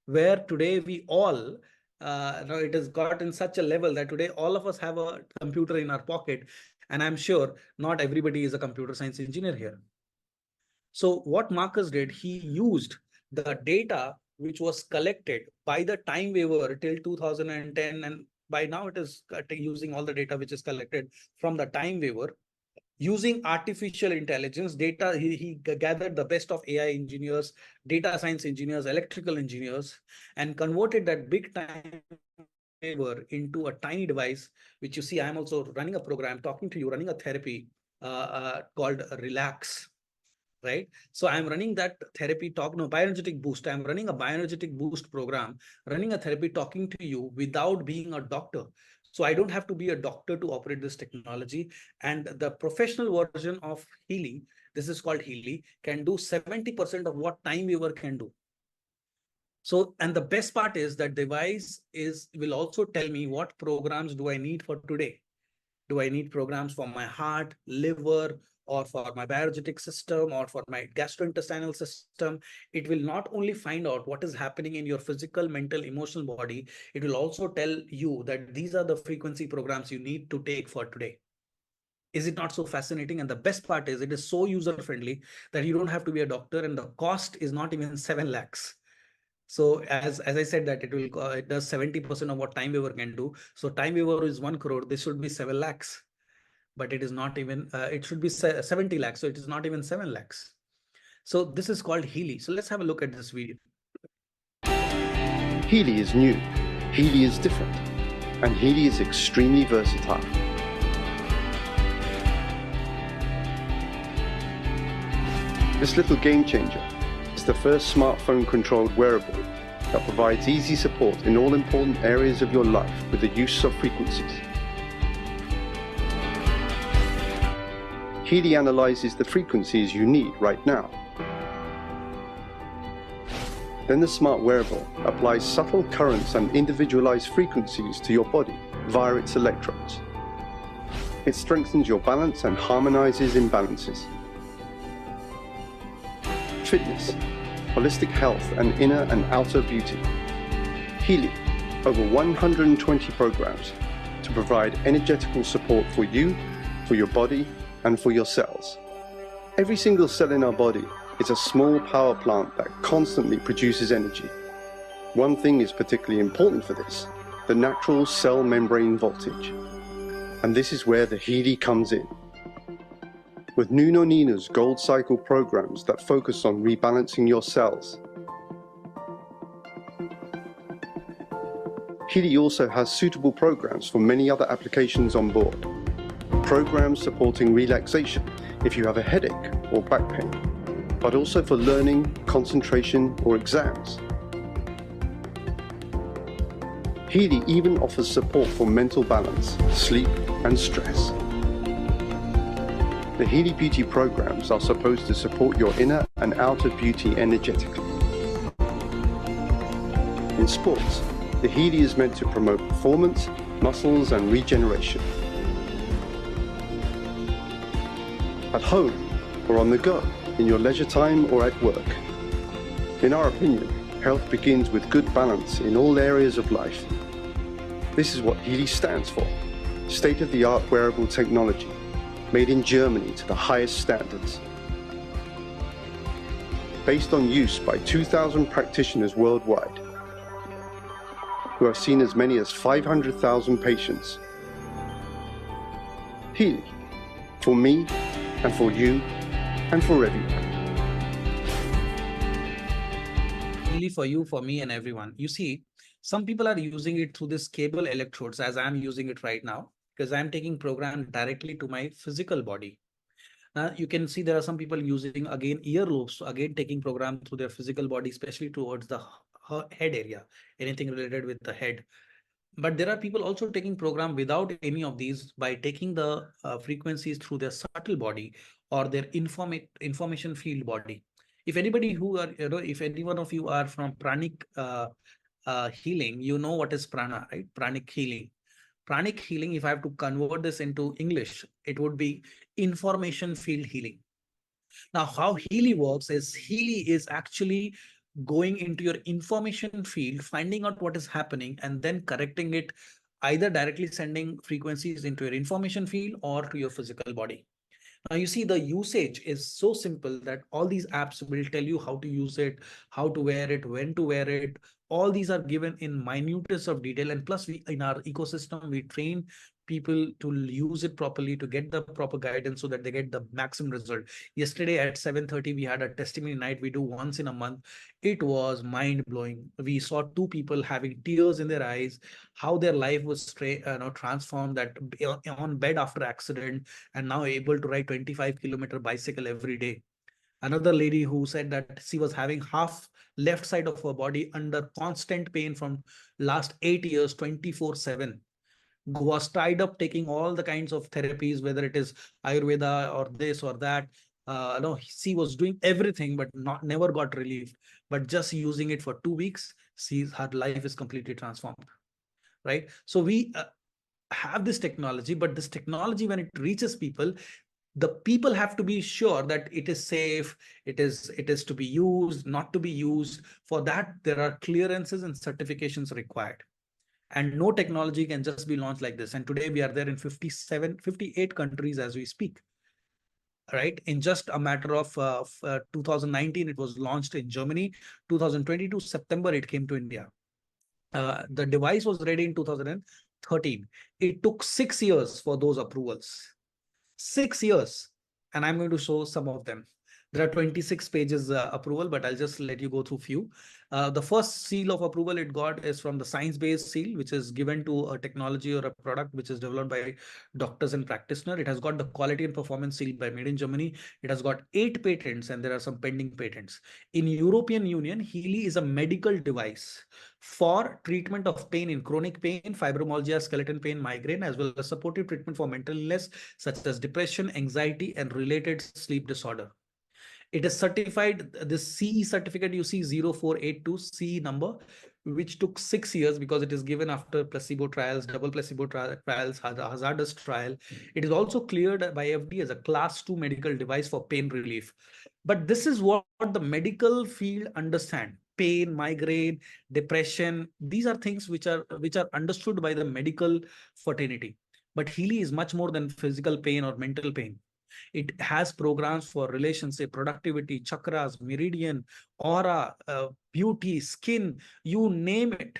where today we all, it has got in such a level that today all of us have a computer in our pocket. And I'm sure not everybody is a computer science engineer here. So what Marcus did, he used the data which was collected by the Time Waver till 2010, and by now it is using all the data which is collected from the Time Waver. using artificial intelligence data. He gathered the best of AI engineers, data science engineers, electrical engineers, and converted that big time into a tiny device, which you see. I'm also running a program, talking to you, running a therapy called Relax. Right. So I'm running that therapy talk, no, bioenergetic boost. I'm running a bioenergetic boost program, running a therapy, talking to you without being a doctor. So I don't have to be a doctor to operate this technology. And the professional version of Healy, this is called Healy, can do 70% of what time viewer can do. So, and the best part is that device will also tell me what programs do I need for today. Do I need programs for my heart, liver, or for my bioenergetic system, or for my gastrointestinal system? It will not only find out what is happening in your physical, mental, emotional body, it will also tell you that these are the frequency programs you need to take for today. Is it not so fascinating? And the best part is it is so user-friendly that you don't have to be a doctor, and the cost is not even 7 lakhs. So as I said that it does 70% of what time viewer can do. So time viewer is 1 crore. This should be 7 lakhs, but it is not even. It should be 70 lakhs. So it is not even 7 lakhs. So this is called Healy. So let's have a look at this video. Healy is new, Healy is different, and Healy is extremely versatile. This little game changer is the first smartphone-controlled wearable that provides easy support in all important areas of your life with the use of frequencies. Healy analyzes the frequencies you need right now. Then the smart wearable applies subtle currents and individualized frequencies to your body via its electrodes. It strengthens your balance and harmonizes imbalances. Fitness, holistic health, and inner and outer beauty. Healy, over 120 programs to provide energetical support for you, for your body, and for your cells. Every single cell in our body is a small power plant that constantly produces energy. One thing is particularly important for this, the natural cell membrane voltage. And this is where the Healy comes in. With Nuno Nina's Gold Cycle programs that focus on rebalancing your cells. Healy also has suitable programs for many other applications on board. Programs supporting relaxation if you have a headache or back pain, but also for learning, concentration, or exams. Healy even offers support for mental balance, sleep, and stress. The Healy Beauty programs are supposed to support your inner and outer beauty energetically. In sports, the Healy is meant to promote performance, muscles, and regeneration. At home or on the go, in your leisure time or at work. In our opinion, health begins with good balance in all areas of life. This is what Healy stands for, state-of-the-art wearable technology, made in Germany to the highest standards. Based on use by 2,000 practitioners worldwide, who have seen as many as 500,000 patients. Healy, for me, and for you, and for everyone. Healy for you, for me, and everyone. You see, some people are using it through this cable electrodes, as I'm using it right now, because I'm taking program directly to my physical body. Now you can see there are some people using again earlobes, so again taking program through their physical body, especially towards the head area, anything related with the head. But there are people also taking program without any of these by taking the frequencies through their subtle body or their information field body. If anybody who are, if any one of you are from pranic healing, you know what is prana, right? Pranic healing. Pranic healing, if I have to convert this into English, it would be information field healing. Now, how Healy works is Healy is actually going into your information field, finding out what is happening, and then correcting it, either directly sending frequencies into your information field or to your physical body. Now, you see the usage is so simple that all these apps will tell you how to use it, how to wear it, when to wear it, All these are given in minutest of detail, and plus we in our ecosystem we train people to use it properly, to get the proper guidance so that they get the maximum result. Yesterday at 7:30 we had a testimony night we do once in a month. It was mind blowing. We saw two people having tears in their eyes, how their life was transformed, that on bed after accident and now able to ride 25-kilometer bicycle every day. Another lady who said that she was having half left side of her body under constant pain from last 8 years, 24/7, was tied up taking all the kinds of therapies, whether it is Ayurveda or this or that. No, she was doing everything, but never got relief. But just using it for 2 weeks, her life is completely transformed. Right. So we have this technology, but this technology, when it reaches people, the people have to be sure that it is safe, it is to be used, not to be used. For that, there are clearances and certifications required. And no technology can just be launched like this. And today we are there in 58 countries as we speak. Right, in just a matter of 2019, it was launched in Germany. 2022 September, it came to India. The device was ready in 2013. It took 6 years for those approvals. 6 years. And I'm going to show some of them. There are 26 pages approval, but I'll just let you go through few. The first seal of approval it got is from the science-based seal, which is given to a technology or a product which is developed by doctors and practitioner. It has got the quality and performance seal by Made in Germany. It has got 8 patents and there are some pending patents. In European Union, Healy is a medical device for treatment of pain in chronic pain, fibromyalgia, skeleton pain, migraine, as well as supportive treatment for mental illness such as depression, anxiety, and related sleep disorder. It is certified, this CE certificate you see 0482 CE number, which took 6 years because it is given after placebo trials, double placebo trials, hazardous trial. It is also cleared by FDA as a class 2 medical device for pain relief. But this is what the medical field understand. Pain, migraine, depression, these are things which are understood by the medical fraternity. But Healy is much more than physical pain or mental pain. It has programs for relationship, productivity, chakras, meridian, aura, beauty, skin, you name it.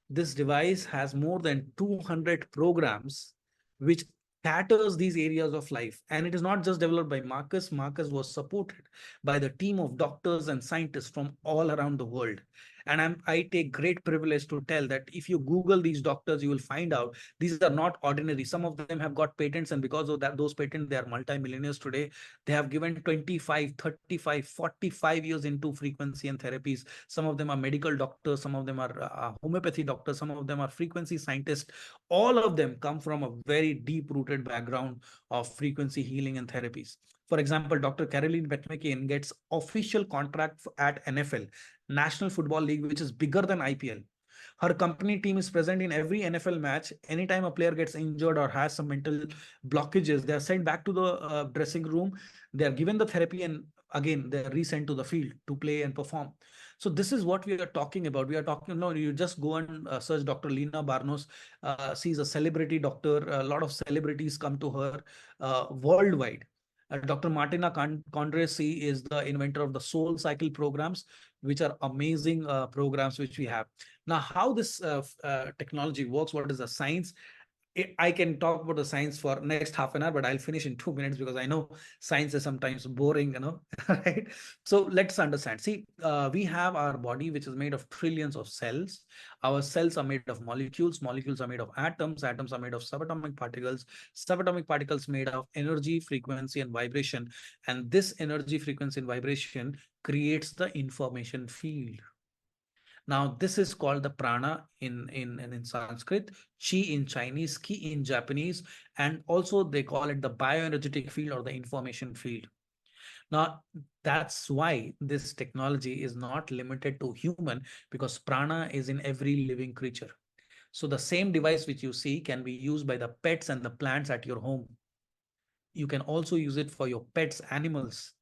This device has more than 200 programs which caters these areas of life. And it is not just developed by Marcus. Marcus was supported by the team of doctors and scientists from all around the world. And I take great privilege to tell that if you Google these doctors, you will find out these are not ordinary. Some of them have got patents, and because of that, those patents, they are multimillionaires today. They have given 25, 35, 45 years into frequency and therapies. Some of them are medical doctors. Some of them are homeopathy doctors. Some of them are frequency scientists. All of them come from a very deep-rooted background of frequency healing and therapies. For example, Dr. Caroline Betmckin gets official contract at NFL, National Football League, which is bigger than IPL. Her company team is present in every NFL match. Anytime a player gets injured or has some mental blockages, they are sent back to the dressing room. They are given the therapy, and again, they are resent to the field to play and perform. So this is what we are talking about. We are talking, no, you just go and search Dr. Lena Barnos. She's a celebrity doctor. A lot of celebrities come to her worldwide. Dr. Martina Condresi is the inventor of the Soul Cycle programs, which are amazing programs which we have. Now, how this technology works, what is the science? I can talk about the science for next half an hour, but I'll finish in 2 minutes because I know science is sometimes boring, right? So let's understand. See, we have our body, which is made of trillions of cells. Our cells are made of molecules. Molecules are made of atoms. Atoms are made of subatomic particles. Subatomic particles made of energy, frequency, and vibration. And this energy, frequency, and vibration creates the information field. Now, this is called the prana in Sanskrit, chi in Chinese, ki in Japanese, and also they call it the bioenergetic field or the information field. Now, that's why this technology is not limited to human, because prana is in every living creature. So the same device which you see can be used by the pets and the plants at your home. You can also use it for your pets, animals,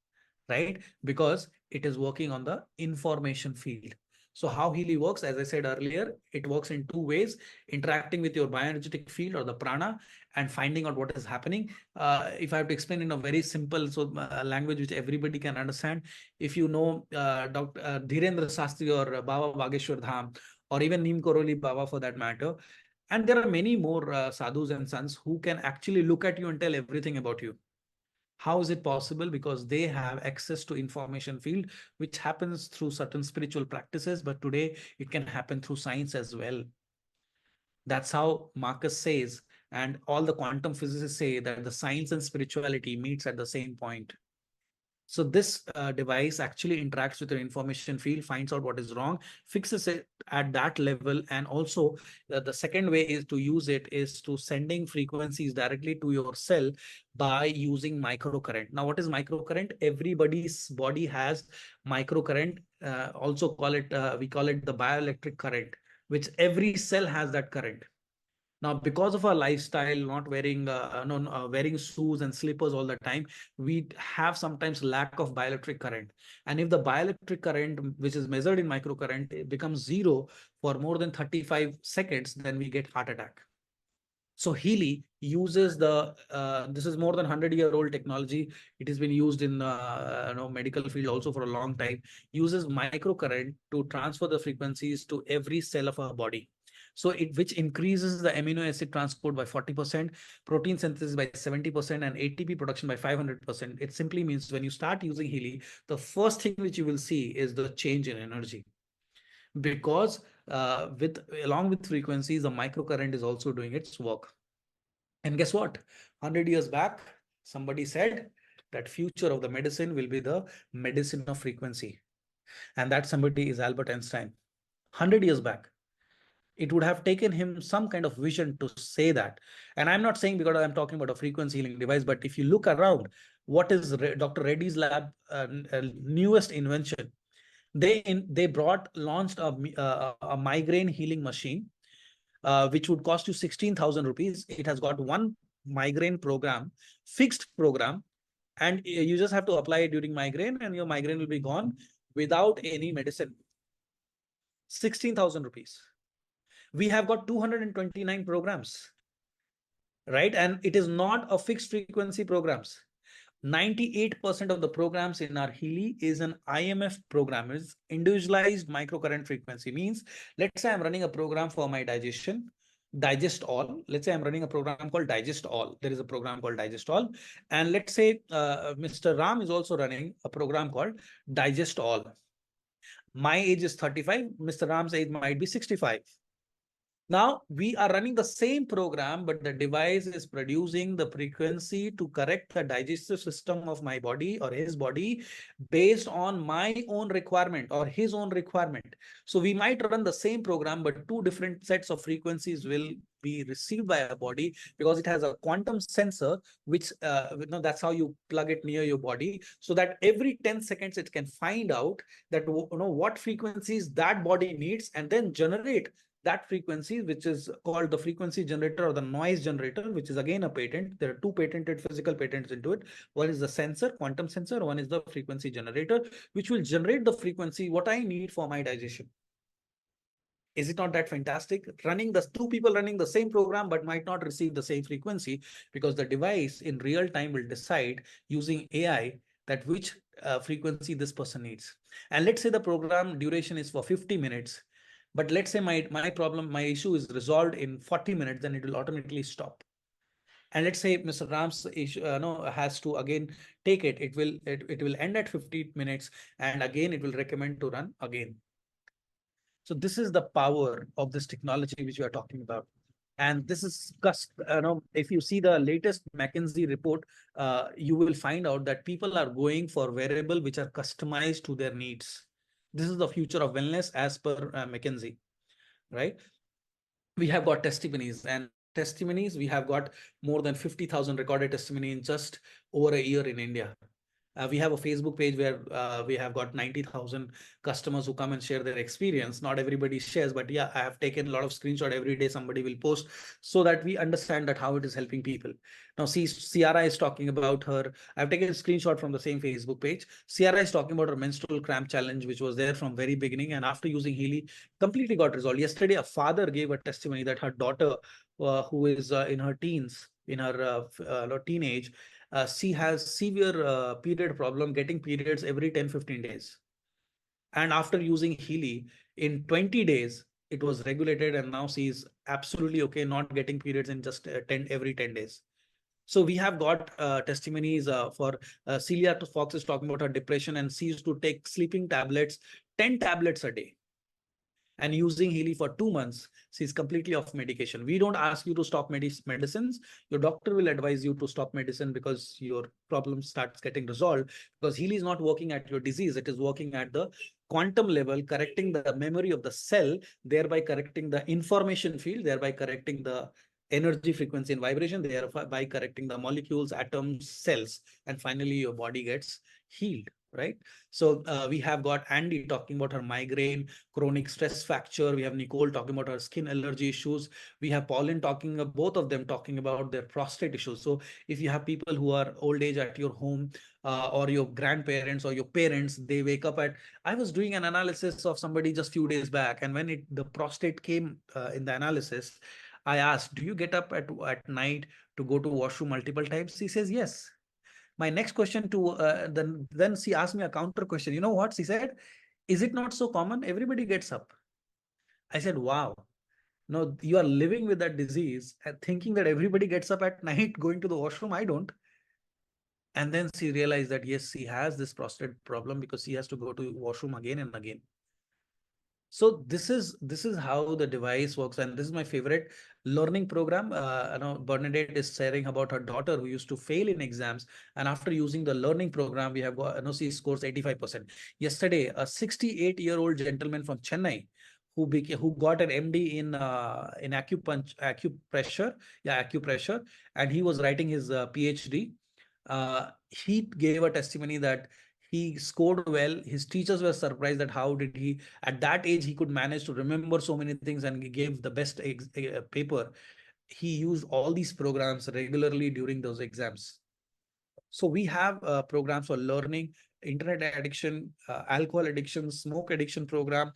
right? Because it is working on the information field. So how Healy works, as I said earlier, it works in two ways: interacting with your bioenergetic field or the prana and finding out what is happening. If I have to explain in a very simple language which everybody can understand, if you know Dr. Dhirendra Sastri or Baba Bageshwar Dham, or even Neem Koroli Baba for that matter, and there are many more sadhus and sons who can actually look at you and tell everything about you. How is it possible? Because they have access to information field, which happens through certain spiritual practices, but today it can happen through science as well. That's how Marcus says, and all the quantum physicists say, that the science and spirituality meets at the same point. So this device actually interacts with your information field, finds out what is wrong, fixes it at that level. And also the second way is to use it is to sending frequencies directly to your cell by using microcurrent. Now, what is microcurrent? Everybody's body has microcurrent, also call it, we call it the bioelectric current, which every cell has that current. Now, because of our lifestyle, not wearing wearing shoes and slippers all the time, we have sometimes lack of bioelectric current. And if the bioelectric current, which is measured in microcurrent, it becomes zero for more than 35 seconds, then we get heart attack. So Healy uses this is more than 100-year-old technology. It has been used in medical field also for a long time. Uses microcurrent to transfer the frequencies to every cell of our body. So which increases the amino acid transport by 40%, protein synthesis by 70%, and ATP production by 500%. It simply means when you start using Healy, the first thing which you will see is the change in energy. Because along with frequencies, the microcurrent is also doing its work. And guess what? 100 years back, somebody said that future of the medicine will be the medicine of frequency. And that somebody is Albert Einstein. 100 years back. It would have taken him some kind of vision to say that. And I'm not saying because I'm talking about a frequency healing device, but if you look around, what is Dr. Reddy's lab newest invention? They launched a migraine healing machine, which would cost you 16,000 rupees. It has got one migraine program, fixed program, and you just have to apply it during migraine, and your migraine will be gone without any medicine. 16,000 rupees. We have got 229 programs, right? And it is not a fixed frequency programs. 98% of the programs in our Healy is an IMF program, is individualized microcurrent frequency. Means, let's say I'm running a program for my digestion, digest all. Let's say I'm running a program called digest all. There is a program called digest all. And let's say Mr. Ram is also running a program called digest all. My age is 35. Mr. Ram's age might be 65. Now we are running the same program, but the device is producing the frequency to correct the digestive system of my body or his body based on my own requirement or his own requirement. So we might run the same program, but two different sets of frequencies will be received by our body because it has a quantum sensor, which that's how you plug it near your body, so that every 10 seconds it can find out that what frequencies that body needs and then generate that frequency, which is called the frequency generator or the noise generator, which is again a patent. There are two patented physical patents into it. One is the sensor, quantum sensor. One is the frequency generator, which will generate the frequency what I need for my digestion. Is it not that fantastic? Two people running the same program, but might not receive the same frequency because the device in real time will decide using AI that which frequency this person needs. And let's say the program duration is for 50 minutes. But let's say my issue is resolved in 40 minutes, then it will automatically stop. And let's say Mr. Ram's issue has to again take it. It will end at 50 minutes, and again it will recommend to run again. So this is the power of this technology which we are talking about. And this is, if you see the latest McKinsey report, you will find out that people are going for wearable which are customized to their needs. This is the future of wellness as per McKinsey, right? We have got testimonies, and we have got more than 50,000 recorded testimony in just over a year in India. We have a Facebook page where we have got 90,000 customers who come and share their experience. Not everybody shares, but yeah, I have taken a lot of screenshots every day. Somebody will post so that we understand that how it is helping people. Now, see, Ciara is talking about her. I've taken a screenshot from the same Facebook page. Ciara is talking about her menstrual cramp challenge, which was there from very beginning, and after using Healy, completely got resolved. Yesterday, a father gave a testimony that her daughter, who is in her teens, in her teenage, she has severe period problem, getting periods every 10-15 days. And after using Healy, in 20 days, it was regulated, and now she is absolutely okay, not getting periods in just every 10 days. So we have got testimonies for Celia Fox is talking about her depression, and she used to take sleeping tablets, 10 tablets a day. And using Healy for 2 months, she's completely off medication. We don't ask you to stop medicines. Your doctor will advise you to stop medicine because your problem starts getting resolved, because Healy is not working at your disease. It is working at the quantum level, correcting the memory of the cell, thereby correcting the information field, thereby correcting the energy frequency and vibration, thereby correcting the molecules, atoms, cells, and finally your body gets healed. Right. So we have got Andy talking about her migraine, chronic stress fracture. We have Nicole talking about her skin allergy issues. We have Pauline talking, both of them talking about their prostate issues. So if you have people who are old age at your home, or your grandparents or your parents, they wake up at, I was doing an analysis of somebody just few days back, and when the prostate came in the analysis, I asked, do you get up at night to go to washroom multiple times? He says, yes. My next question to then she asked me a counter question. You know what she said? Is it not so common? Everybody gets up. I said, wow. No, you are living with that disease and thinking that everybody gets up at night going to the washroom. I don't. And then she realized that yes, she has this prostate problem because she has to go to washroom again and again. So this is how the device works, and this is my favorite learning program. Bernadette is sharing about her daughter who used to fail in exams, and after using the learning program, we have got she scores 85%. Yesterday, a 68-year-old gentleman from Chennai who got an MD in acupressure, and he was writing his PhD. He gave a testimony that he scored well. His teachers were surprised that how did he, at that age, he could manage to remember so many things and he gave the best paper. He used all these programs regularly during those exams. So we have programs for learning, internet addiction, alcohol addiction, smoke addiction program,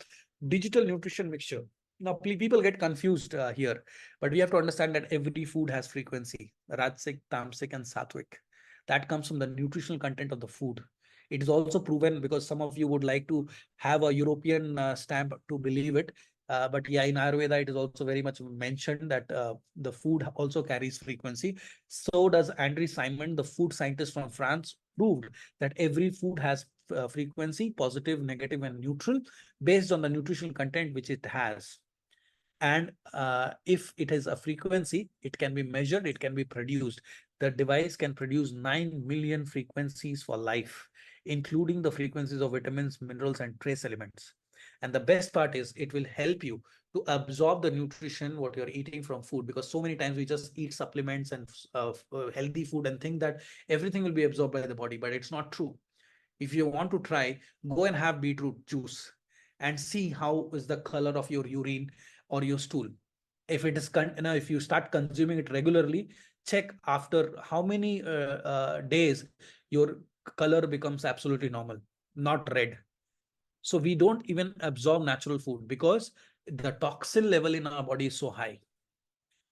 digital nutrition mixture. Now, people get confused here, but we have to understand that every food has frequency, Rajasic, Tamasic, and Sattvic. That comes from the nutritional content of the food. It is also proven, because some of you would like to have a European stamp to believe it. But yeah, in Ayurveda, it is also very much mentioned that the food also carries frequency. So does Andrew Simon, the food scientist from France, proved that every food has frequency, positive, negative, and neutral, based on the nutritional content which it has. And if it has a frequency, it can be measured, it can be produced. The device can produce 9 million frequencies for life, including the frequencies of vitamins, minerals, and trace elements. And the best part is it will help you to absorb the nutrition, what you're eating from food, because so many times we just eat supplements and healthy food and think that everything will be absorbed by the body, but it's not true. If you want to try, go and have beetroot juice and see how is the color of your urine or your stool. If it is, if you start consuming it regularly, check after how many days your color becomes absolutely normal, not red. So we don't even absorb natural food because the toxin level in our body is so high.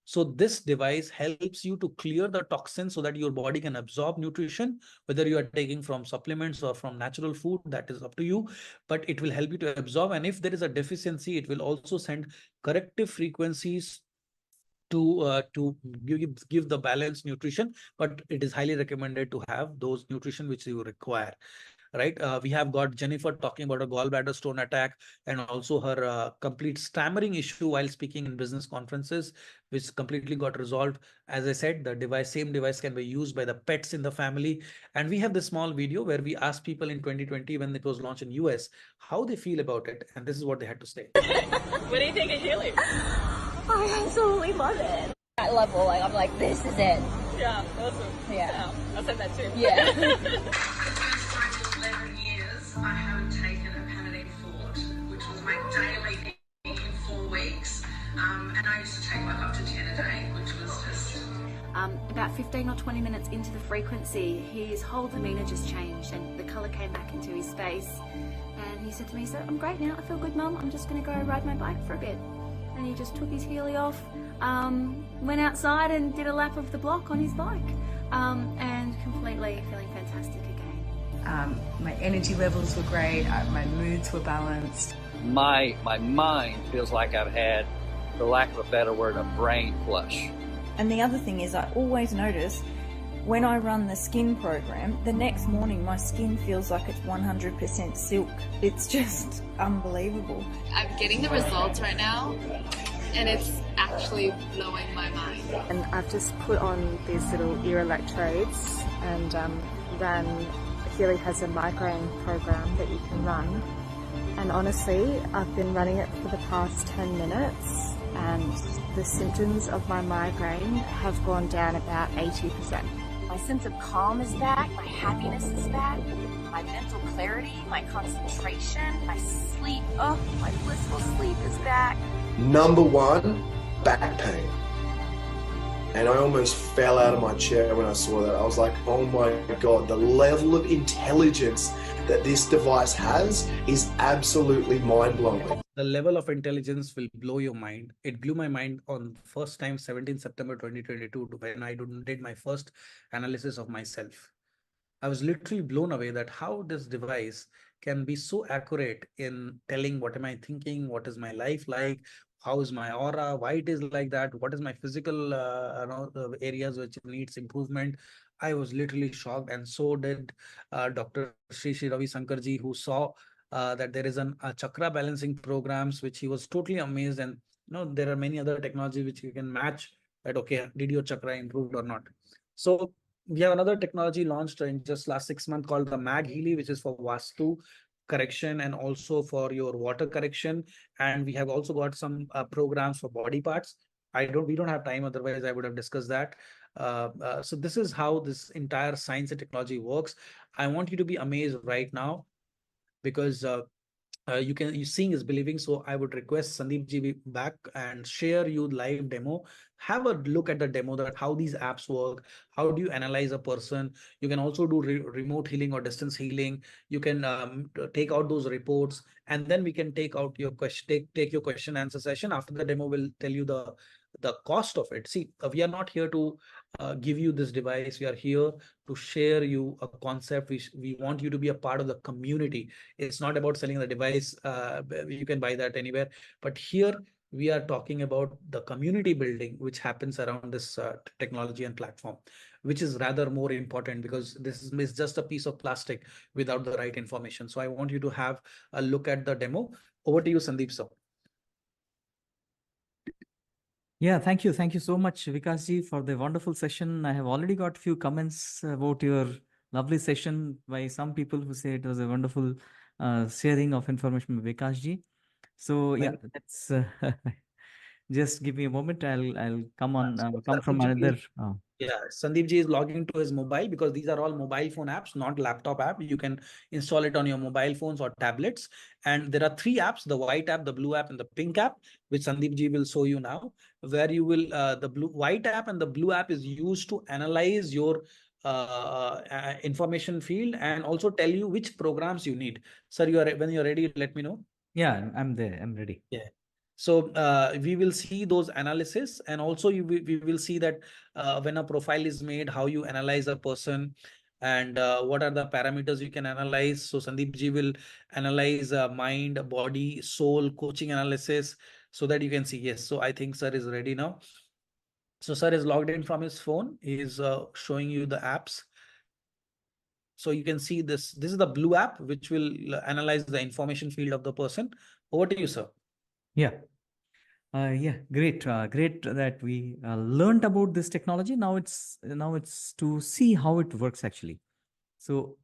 So this device helps you to clear the toxins so that your body can absorb nutrition, whether you are taking from supplements or from natural food, that is up to you, but it will help you to absorb. And if there is a deficiency, it will also send corrective frequencies to give the balanced nutrition, but it is highly recommended to have those nutrition which you require. Right. We have got Jennifer talking about a gallbladder stone attack and also her complete stammering issue while speaking in business conferences, which completely got resolved. As I said, the same device can be used by the pets in the family. And we have this small video where we asked people in 2020, when it was launched in US, how they feel about it. And this is what they had to say. What do you think of Healy? I absolutely love it. That level, I'm like, this is it. Yeah, awesome. Yeah. I'll send that too. Yeah. 20 minutes into the frequency, his whole demeanour just changed and the colour came back into his face. And he said to me, "So I'm great now, I feel good, Mum, I'm just going to go ride my bike for a bit." And he just took his Healy off, went outside and did a lap of the block on his bike, and completely feeling fantastic again. My energy levels were great, my moods were balanced. My mind feels like I've had, for lack of a better word, a brain flush. And the other thing is, I always notice when I run the skin program, the next morning my skin feels like it's 100% silk. It's just unbelievable. I'm getting the results right now, and it's actually blowing my mind. And I've just put on these little ear electrodes and ran. Healy has a migraine program that you can run. And honestly, I've been running it for the past 10 minutes and the symptoms of my migraine have gone down about 80%. My sense of calm is back, my happiness is back, my mental clarity, my concentration, my sleep, my blissful sleep is back. Number one, back pain. And I almost fell out of my chair when I saw that. I was like, oh my God, the level of intelligence that this device has is absolutely mind-blowing. The level of intelligence will blow your mind. It blew my mind on first time 17 September 2022 when I did my first analysis of myself. I was literally blown away that how this device can be so accurate in telling what am I thinking, what is my life like, how is my aura, why it is like that, what is my physical areas which needs improvement. I was literally shocked, and so did Dr. Sri Ravi Sankarji, who saw that there is a chakra balancing programs, which he was totally amazed. And there are many other technology which you can match that. Okay, did your chakra improved or not? So we have another technology launched in just last 6 months called the Mag Healy, which is for Vastu correction and also for your water correction. And we have also got some programs for body parts. We don't have time, otherwise I would have discussed that. So this is how this entire science and technology works. I want you to be amazed right now, because you seeing is believing. So I would request Sandeep ji be back and share you live demo. Have a look at the demo, that how these apps work, how do you analyze a person. You can also do remote healing or distance healing. You can take out those reports, and then we can take out your question, take your question answer session. After the demo, we'll tell you the cost of it. See, we are not here to give you this device. We are here to share you a concept. We want you to be a part of the community. It's not about selling the device. You can buy that anywhere. But here we are talking about the community building, which happens around this technology and platform, which is rather more important, because this is just a piece of plastic without the right information. So I want you to have a look at the demo. Over to you, Sandeep sir. Yeah, thank you. Thank you so much, Vikas ji, for the wonderful session. I have already got a few comments about your lovely session by some people who say it was a wonderful sharing of information by Vikas ji. So yeah, that's just give me a moment. I'll come on come from another. Yeah, Sandeep ji is logging to his mobile, because these are all mobile phone apps, not laptop app. You can install it on your mobile phones or tablets. And there are 3 apps: the white app, the blue app, and the pink app, which Sandeep ji will show you now. Where you will the white app and the blue app is used to analyze your information field and also tell you which programs you need. Sir, when you're ready, let me know. Yeah, I'm there. I'm ready. Yeah. So we will see those analysis, and also we will see that when a profile is made, how you analyze a person, and what are the parameters you can analyze. So Sandeep ji will analyze mind, body, soul, coaching analysis, so that you can see. Yes. So I think sir is ready now. So sir is logged in from his phone. He is showing you the apps. So you can see this. This is the blue app, which will analyze the information field of the person. Over to you, sir. Yeah. Yeah, great. Great that we learned about this technology. Now it's to see how it works actually. So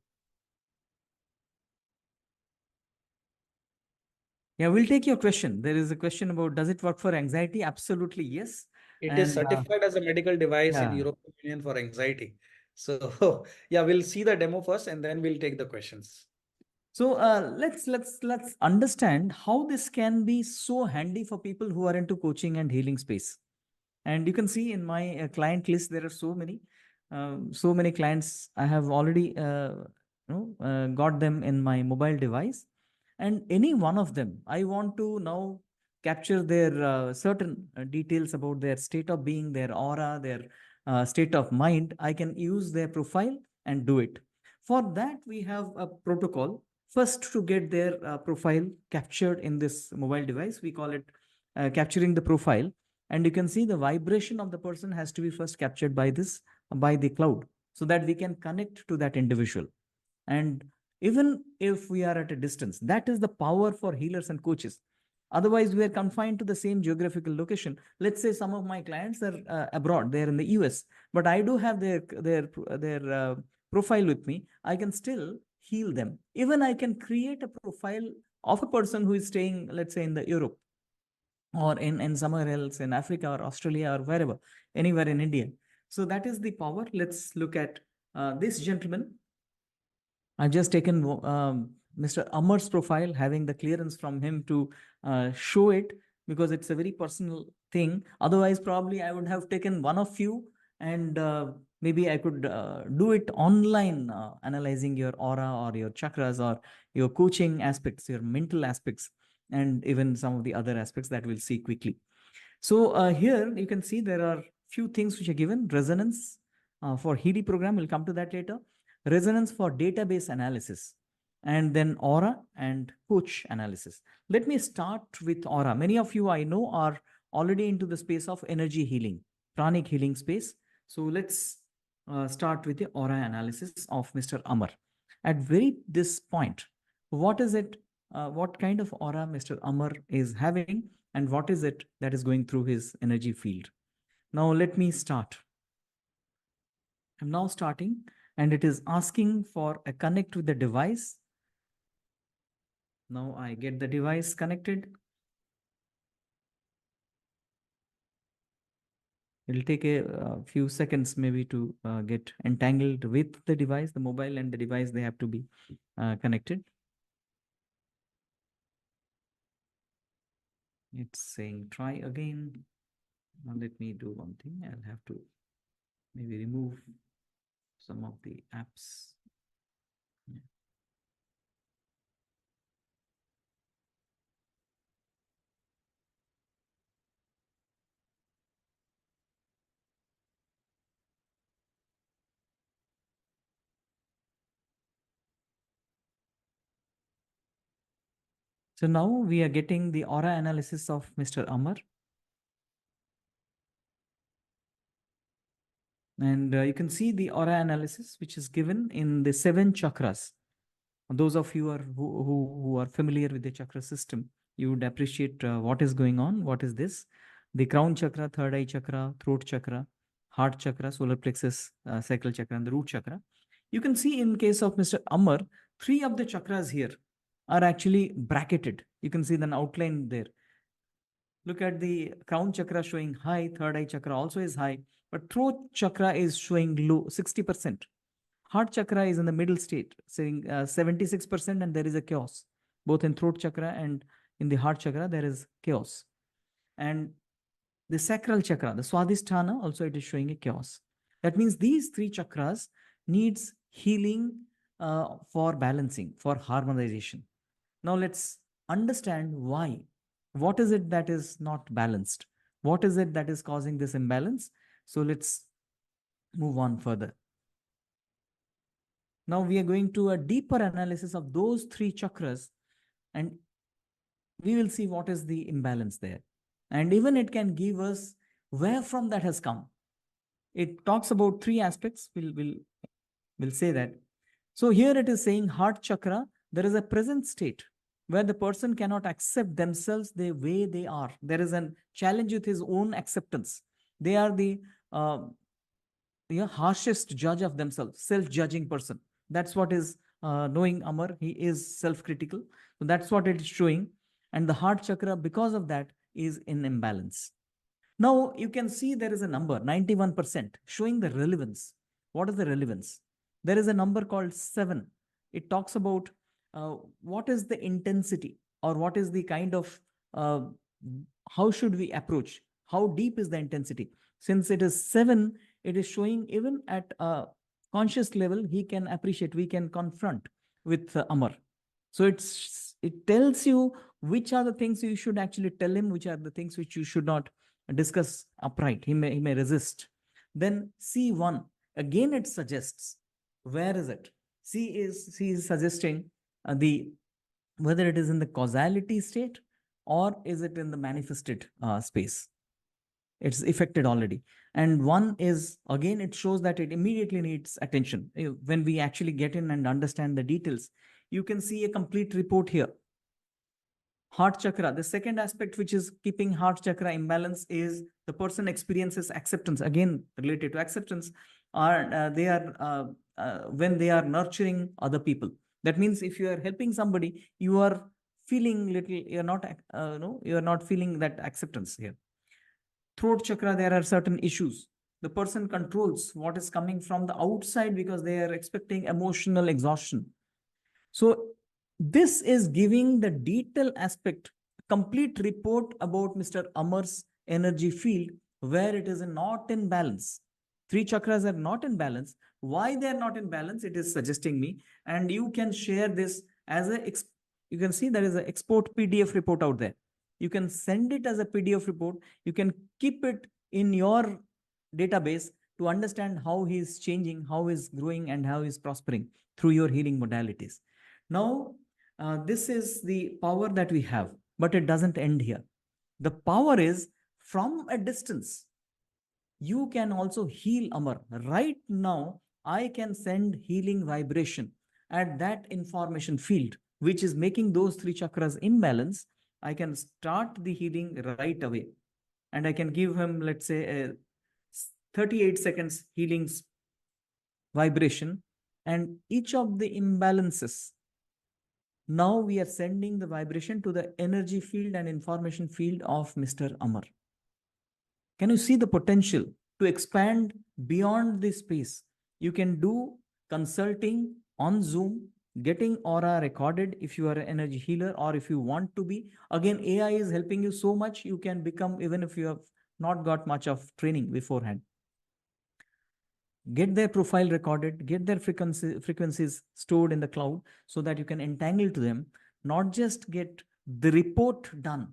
yeah, we'll take your question. There is a question about, does it work for anxiety? Absolutely, yes. It is certified as a medical device in European Union for anxiety. So yeah, we'll see the demo first, and then we'll take the questions. So let's understand how this can be so handy for people who are into coaching and healing space. And you can see in my client list, there are so many. So many clients I have already got them in my mobile device, and any one of them I want to now capture their certain details about their state of being, their aura, their state of mind. I can use their profile and do it. For that, we have a protocol. First, to get their profile captured in this mobile device, we call it capturing the profile. And you can see the vibration of the person has to be first captured by the cloud, so that we can connect to that individual. And even if we are at a distance, that is the power for healers and coaches. Otherwise, we are confined to the same geographical location. Let's say some of my clients are abroad, they're in the US, but I do have their profile with me. I can still heal them. Even I can create a profile of a person who is staying, let's say, in the Europe, or in somewhere else in Africa or Australia or wherever, anywhere in India. So that is the power. Let's look at this gentleman. I've just taken Mr. Amar's profile, having the clearance from him to show it, because it's a very personal thing. Otherwise, probably I would have taken one of you, and maybe I could do it online, analyzing your aura or your chakras or your coaching aspects, your mental aspects, and even some of the other aspects that we'll see quickly. So here you can see there are few things which are given. Resonance for Healy program, we'll come to that later. Resonance for database analysis, and then aura and coach analysis. Let me start with aura. Many of you I know are already into the space of energy healing, pranic healing space. So let's start with the aura analysis of Mr. Amar. At this point, what is it? What kind of aura Mr. Amar is having, and what is it that is going through his energy field? Now let me start. I'm now starting, and it is asking for a connect with the device. Now I get the device connected. It'll take a few seconds maybe to get entangled with the device. The mobile and the device, they have to be connected. It's saying try again. Now let me do one thing. I'll have to maybe remove some of the apps. Yeah. So now we are getting the aura analysis of Mr. Amar. And you can see the aura analysis, which is given in the 7 chakras. Those of you who are familiar with the chakra system, you would appreciate what is going on. What is this? The crown chakra, third eye chakra, throat chakra, heart chakra, solar plexus, sacral chakra, and the root chakra. You can see in case of Mr. Amar, 3 of the chakras here are actually bracketed. You can see the outline there. Look at the crown chakra showing high, third eye chakra also is high, but throat chakra is showing low, 60%. Heart chakra is in the middle state, saying 76%, and there is a chaos. Both in throat chakra and in the heart chakra, there is chaos. And the sacral chakra, the Swadhisthana, also it is showing a chaos. That means these 3 chakras needs healing for balancing, for harmonization. Now let's understand why. What is it that is not balanced? What is it that is causing this imbalance? So let's move on further. Now we are going to a deeper analysis of those 3 chakras, and we will see what is the imbalance there. And even it can give us where from that has come. It talks about 3 aspects. We'll say that. So here it is saying heart chakra, there is a present state where the person cannot accept themselves the way they are. There is a challenge with his own acceptance. They are the harshest judge of themselves, self-judging person. That's what is knowing Amar. He is self-critical. So that's what it is showing. And the heart chakra, because of that, is in imbalance. Now you can see there is a number, 91%, showing the relevance. What is the relevance? There is a number called 7. It talks about what is the intensity, or what is the kind of, how should we approach? How deep is the intensity? Since it is 7, it is showing even at a conscious level, he can appreciate, we can confront with Amar. So it tells you which are the things you should actually tell him, which are the things which you should not discuss upright. He may resist. Then C1, again it suggests, where is it? C is suggesting whether it is in the causality state or is it in the manifested space. It's affected already. And one is, again, it shows that it immediately needs attention. When we actually get in and understand the details, you can see a complete report here. Heart chakra, the second aspect which is keeping heart chakra imbalance is the person experiences acceptance. Again, related to acceptance, when they are nurturing other people. That means if you are helping somebody, you are feeling you're not feeling that acceptance here. Throat chakra, there are certain issues. The person controls what is coming from the outside because they are expecting emotional exhaustion. So this is giving the detailed aspect, complete report about Mr. Amar's energy field, where it is not in balance. 3 chakras are not in balance. Why they are not in balance, it is suggesting me. And you can share this as you can see there is an export PDF report out there. You can send it as a PDF report. You can keep it in your database to understand how he is changing, how he is growing, and how he is prospering through your healing modalities. Now, this is the power that we have, but it doesn't end here. The power is from a distance. You can also heal Amar. Right now, I can send healing vibration at that information field, which is making those 3 chakras imbalance. I can start the healing right away. And I can give him, let's say, a 38 seconds healing vibration. And each of the imbalances, now we are sending the vibration to the energy field and information field of Mr. Amar. Can you see the potential to expand beyond this space? You can do consulting on Zoom, getting aura recorded if you are an energy healer or if you want to be. Again, AI is helping you so much, you can become, even if you have not got much of training beforehand. Get their profile recorded, get their frequencies stored in the cloud so that you can entangle to them, not just get the report done,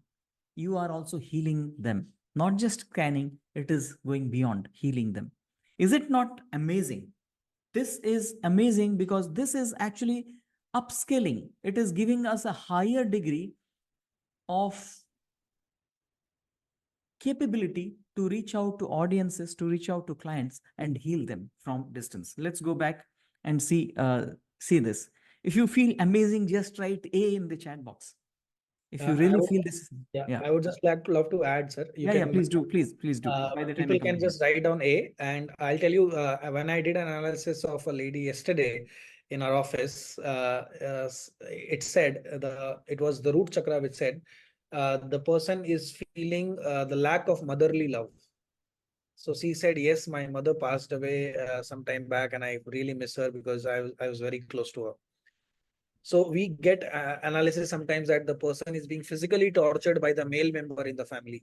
you are also healing them. Not just scanning, it is going beyond healing them. Is it not amazing? This is amazing because this is actually upscaling. It is giving us a higher degree of capability to reach out to audiences, to reach out to clients and heal them from distance. Let's go back and see this. If you feel amazing, just write A in the chat box. If you really feel this. Yeah, I would just love to add, sir. Please do. Please do. By the time people can just write down A, and I'll tell you, when I did an analysis of a lady yesterday in our office, it said it was the root chakra which said the person is feeling the lack of motherly love. So she said, yes, my mother passed away some time back, and I really miss her because I was very close to her. So we get analysis sometimes that the person is being physically tortured by the male member in the family.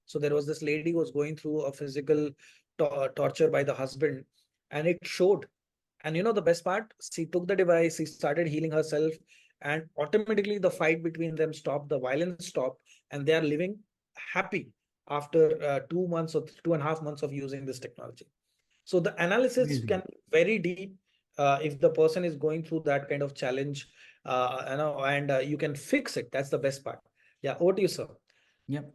So there was this lady who was going through a physical torture by the husband, and it showed. And you know the best part, she took the device, she started healing herself, and automatically the fight between them stopped, the violence stopped, and they are living happy after 2 months or 2.5 months of using this technology. So the analysis can be very deep if the person is going through that kind of challenge, and you can fix it. That's the best part. Yeah, over to you, sir. Yep.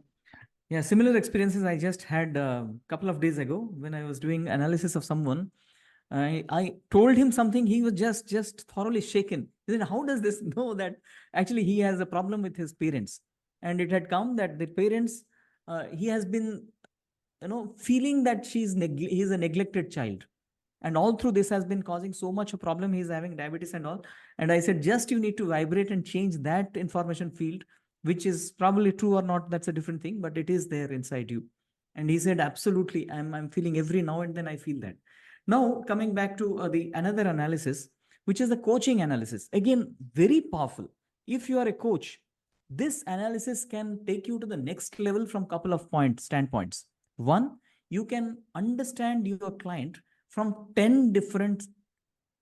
Yeah, similar experiences I just had a couple of days ago when I was doing analysis of someone. I told him something, he was just thoroughly shaken. He said, how does this know that actually he has a problem with his parents? And it had come that the parents, he has been, feeling that he's a neglected child. And all through this has been causing so much a problem. He's having diabetes and all. And I said, just you need to vibrate and change that information field, which is probably true or not. That's a different thing, but it is there inside you. And he said, absolutely. I'm feeling every now and then I feel that. Now, coming back to the another analysis, which is the coaching analysis. Again, very powerful. If you are a coach, this analysis can take you to the next level from a couple of standpoints. One, you can understand your client from 10 different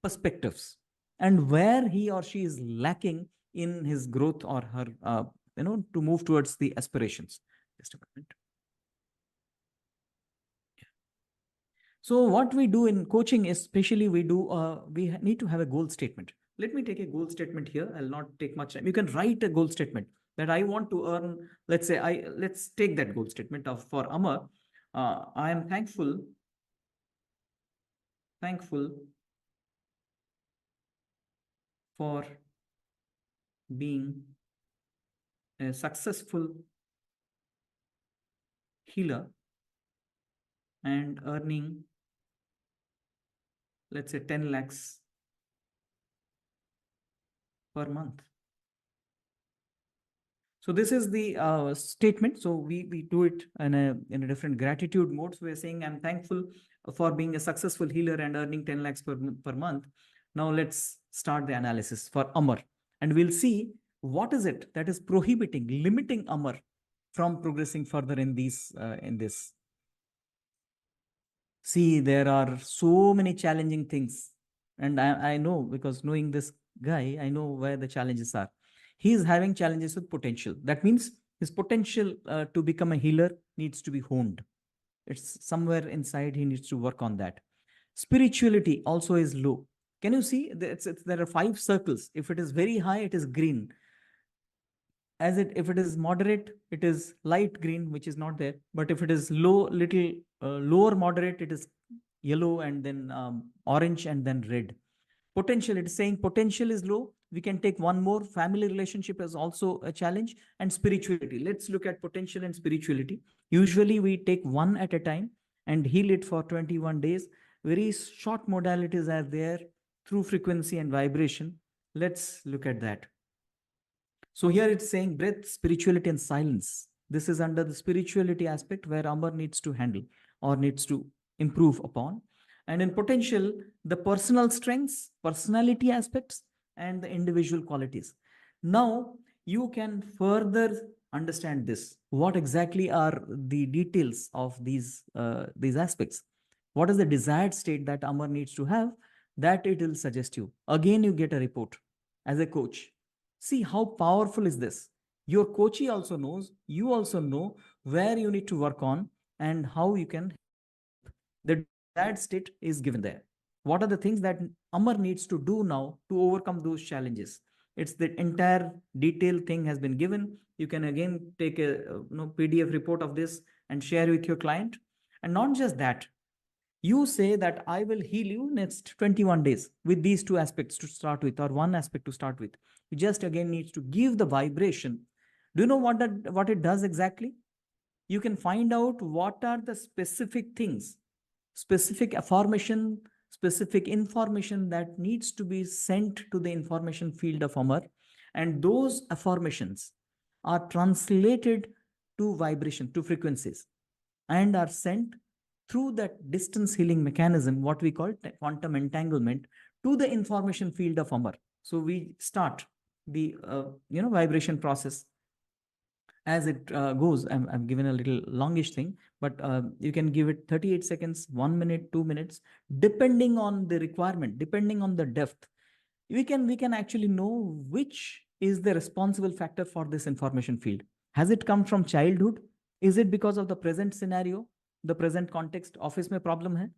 perspectives and where he or she is lacking in his growth or her, to move towards the aspirations. Just a moment. So what we do in coaching, especially we need to have a goal statement. Let me take a goal statement here. I'll not take much time. You can write a goal statement that I want to earn. Let's say let's take that goal statement for Amar. I am thankful for being a successful healer and earning, let's say, 10 lakhs per month. So this is the statement. So we do it in a different gratitude mode. So we're saying, I'm thankful for being a successful healer and earning 10 lakhs per month. Now let's start the analysis for Amar. And we'll see what is it that is prohibiting, limiting Amar from progressing further in this. See, there are so many challenging things. And I know, because knowing this guy, I know where the challenges are. He is having challenges with potential. That means his potential to become a healer needs to be honed. It's somewhere inside, he needs to work on that. Spirituality also is low. Can you see? There are 5 circles. If it is very high, it is green. If it is moderate, it is light green, which is not there. But if it is low, little lower moderate, it is yellow and then orange and then red. Potential, it is saying potential is low. We can take one more. Family relationship is also a challenge. And spirituality. Let's look at potential and spirituality. Usually we take one at a time and heal it for 21 days. Very short modalities are there through frequency and vibration. Let's look at that. So here it's saying breath, spirituality, and silence. This is under the spirituality aspect where Amar needs to handle or needs to improve upon. And in potential, the personal strengths, personality aspects, and the individual qualities. Now you can further understand this. What exactly are the details of these aspects? What is the desired state that Amar needs to have? That it will suggest you. Again, you get a report as a coach. See how powerful is this. Your coachee also knows, you also know where you need to work on and how you can. The desired state is given there. What are the things that Amar needs to do now to overcome those challenges? It's the entire detailed thing has been given. You can again take a PDF report of this and share with your client. And not just that, you say that I will heal you next 21 days with these 2 aspects to start with, or 1 aspect to start with. You just again needs to give the vibration. Do you know what it does exactly? You can find out what are the specific things, specific affirmation, specific information that needs to be sent to the information field of Amar. And those affirmations are translated to vibration, to frequencies, and are sent through that distance healing mechanism, what we call quantum entanglement, to the information field of Amar. So we start the vibration process as it goes. I'm given a little longish thing, but you can give it 38 seconds, 1 minute, 2 minutes, depending on the requirement, depending on the depth. We can actually know which is the responsible factor for this information field. Has it come from childhood? Is it because of the present scenario, the present context, office mein problem hai?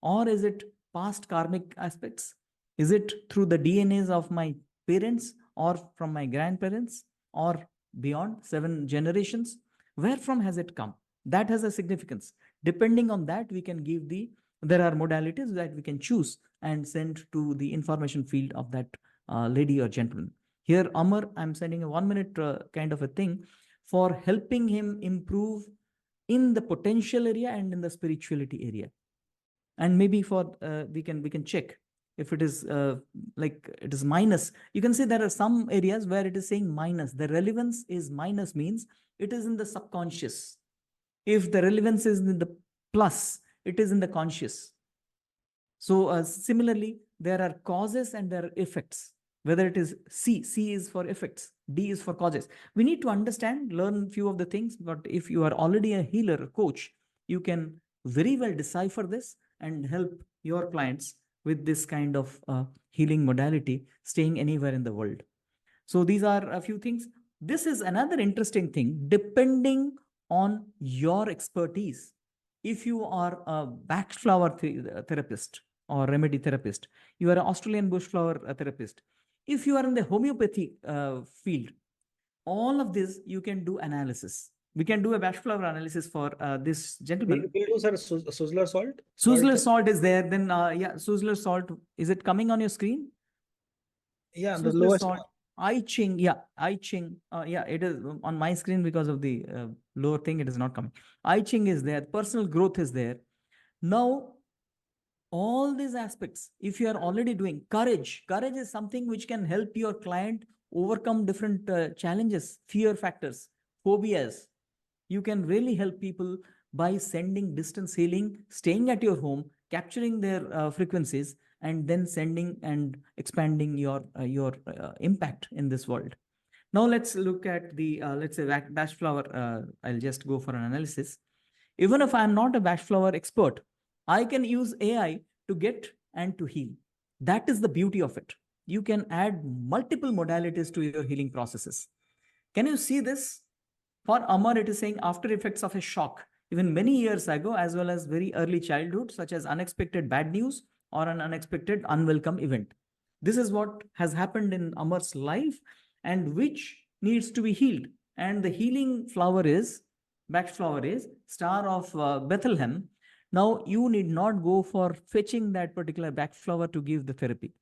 Or is it past karmic aspects? Is it through the DNAs of my parents or from my grandparents or beyond 7 generations? Where from has it come? That has a significance. Depending on that, we can give there are modalities that we can choose and send to the information field of that lady or gentleman. Here, Amar, I'm sending a 1 minute kind of a thing for helping him improve in the potential area and in the spirituality area. And maybe for we can check if it is like it is minus. You can say there are some areas where it is saying minus. The relevance is minus, means it is in the subconscious. If the relevance is in the plus, it is in the conscious. So similarly, there are causes and there are effects. Whether it is C is for effects, D is for causes. We need to understand, learn few of the things, but if you are already a healer, a coach, you can very well decipher this and help your clients with this kind of healing modality, staying anywhere in the world. So these are a few things. This is another interesting thing, depending on your expertise. If you are a bushflower therapist or remedy therapist, you are an Australian bushflower therapist. If you are in the homeopathy field, all of this you can do analysis. We can do a bushflower analysis for this gentleman. We'll do, sir, Suzzler salt. Suzzler salt is there. Then, yeah, Suzzler salt. Is it coming on your screen? Yeah, the Suzzler lowest salt. one. I Ching, yeah, I Ching. Yeah, it is on my screen because of the lower thing. It is not coming. I Ching is there. Personal growth is there. Now, all these aspects, if you are already doing courage is something which can help your client overcome different challenges, fear factors, phobias. You can really help people by sending distance healing, staying at your home, capturing their frequencies, and then sending and expanding your impact in this world. Now let's look at the, let's say bushflower. I'll just go for an analysis. Even if I'm not a bushflower expert, I can use AI to get and to heal. That is the beauty of it. You can add multiple modalities to your healing processes. Can you see this? For Amar, it is saying after effects of a shock, even many years ago, as well as very early childhood, such as unexpected bad news or an unexpected unwelcome event. This is what has happened in Amar's life and which needs to be healed. And the healing flower is, bushflower is, Star of Bethlehem. Now, you need not go for fetching that particular bushflower to give the therapy.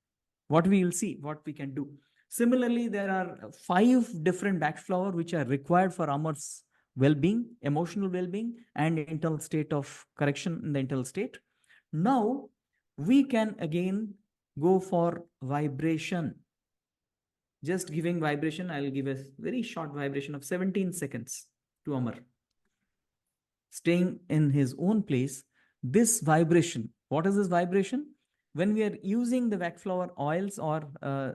What we will see, what we can do. Similarly, there are 5 different bushflower which are required for Amar's well-being, emotional well-being, and internal state of correction in the internal state. Now, we can again go for vibration. Just giving vibration, I'll give a very short vibration of 17 seconds to Amar. Staying in his own place, this vibration, what is this vibration? When we are using the waxflower oils or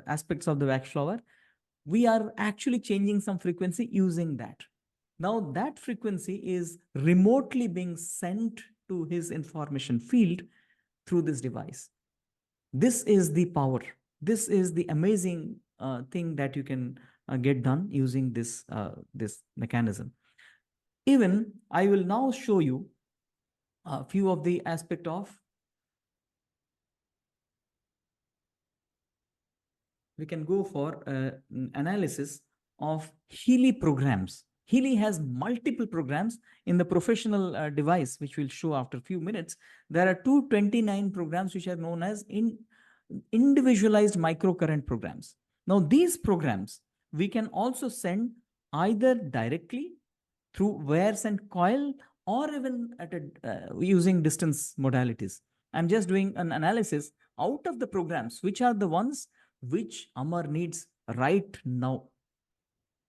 aspects of the waxflower, we are actually changing some frequency using that. Now that frequency is remotely being sent to his information field through this device. This is the power. This is the amazing thing that you can get done using this, this mechanism. Even I will now show you a few of the aspect of, we can go for analysis of Healy programs. Healy has multiple programs in the professional device, which we'll show after a few minutes. There are 229 programs which are known as individualized microcurrent programs. Now, these programs, we can also send either directly through wires and coil or even at using distance modalities. I'm just doing an analysis out of the programs, which are the ones which Amar needs right now.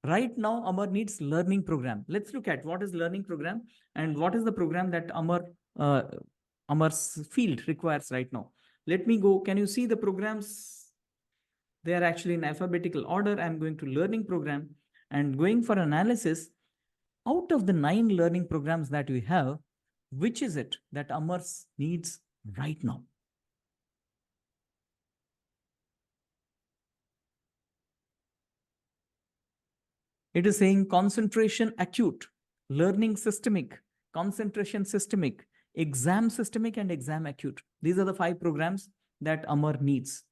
Right now, Amar needs learning program. Let's look at what is learning program and what is the program that Amar's field requires right now. Let me go. Can you see the programs? They are actually in alphabetical order. I'm going to learning program and going for analysis. Out of the 9 learning programs that we have, which is it that Amar needs right now? It is saying concentration acute, learning systemic, concentration systemic, exam systemic, and exam acute. These are the 5 programs that Amar needs.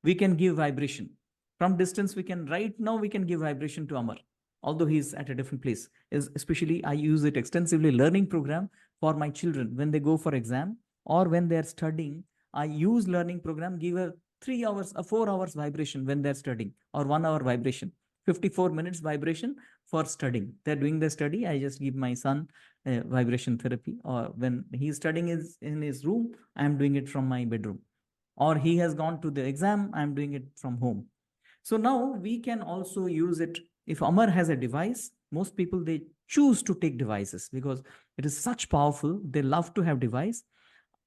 We can give vibration. From distance, we can, right now, we can give vibration to Amar, although he's at a different place. Especially, I use it extensively, learning program for my children. When they go for exam or when they're studying, I use learning program, give a 3 hours, a 4 hours vibration when they're studying, or 1 hour vibration. 54 minutes vibration for studying. They're doing the study. I just give my son vibration therapy, or when he's studying in his room, I'm doing it from my bedroom, or he has gone to the exam, I'm doing it from home. So now we can also use it. If Amar has a device, most people, they choose to take devices because it is such powerful. They love to have device.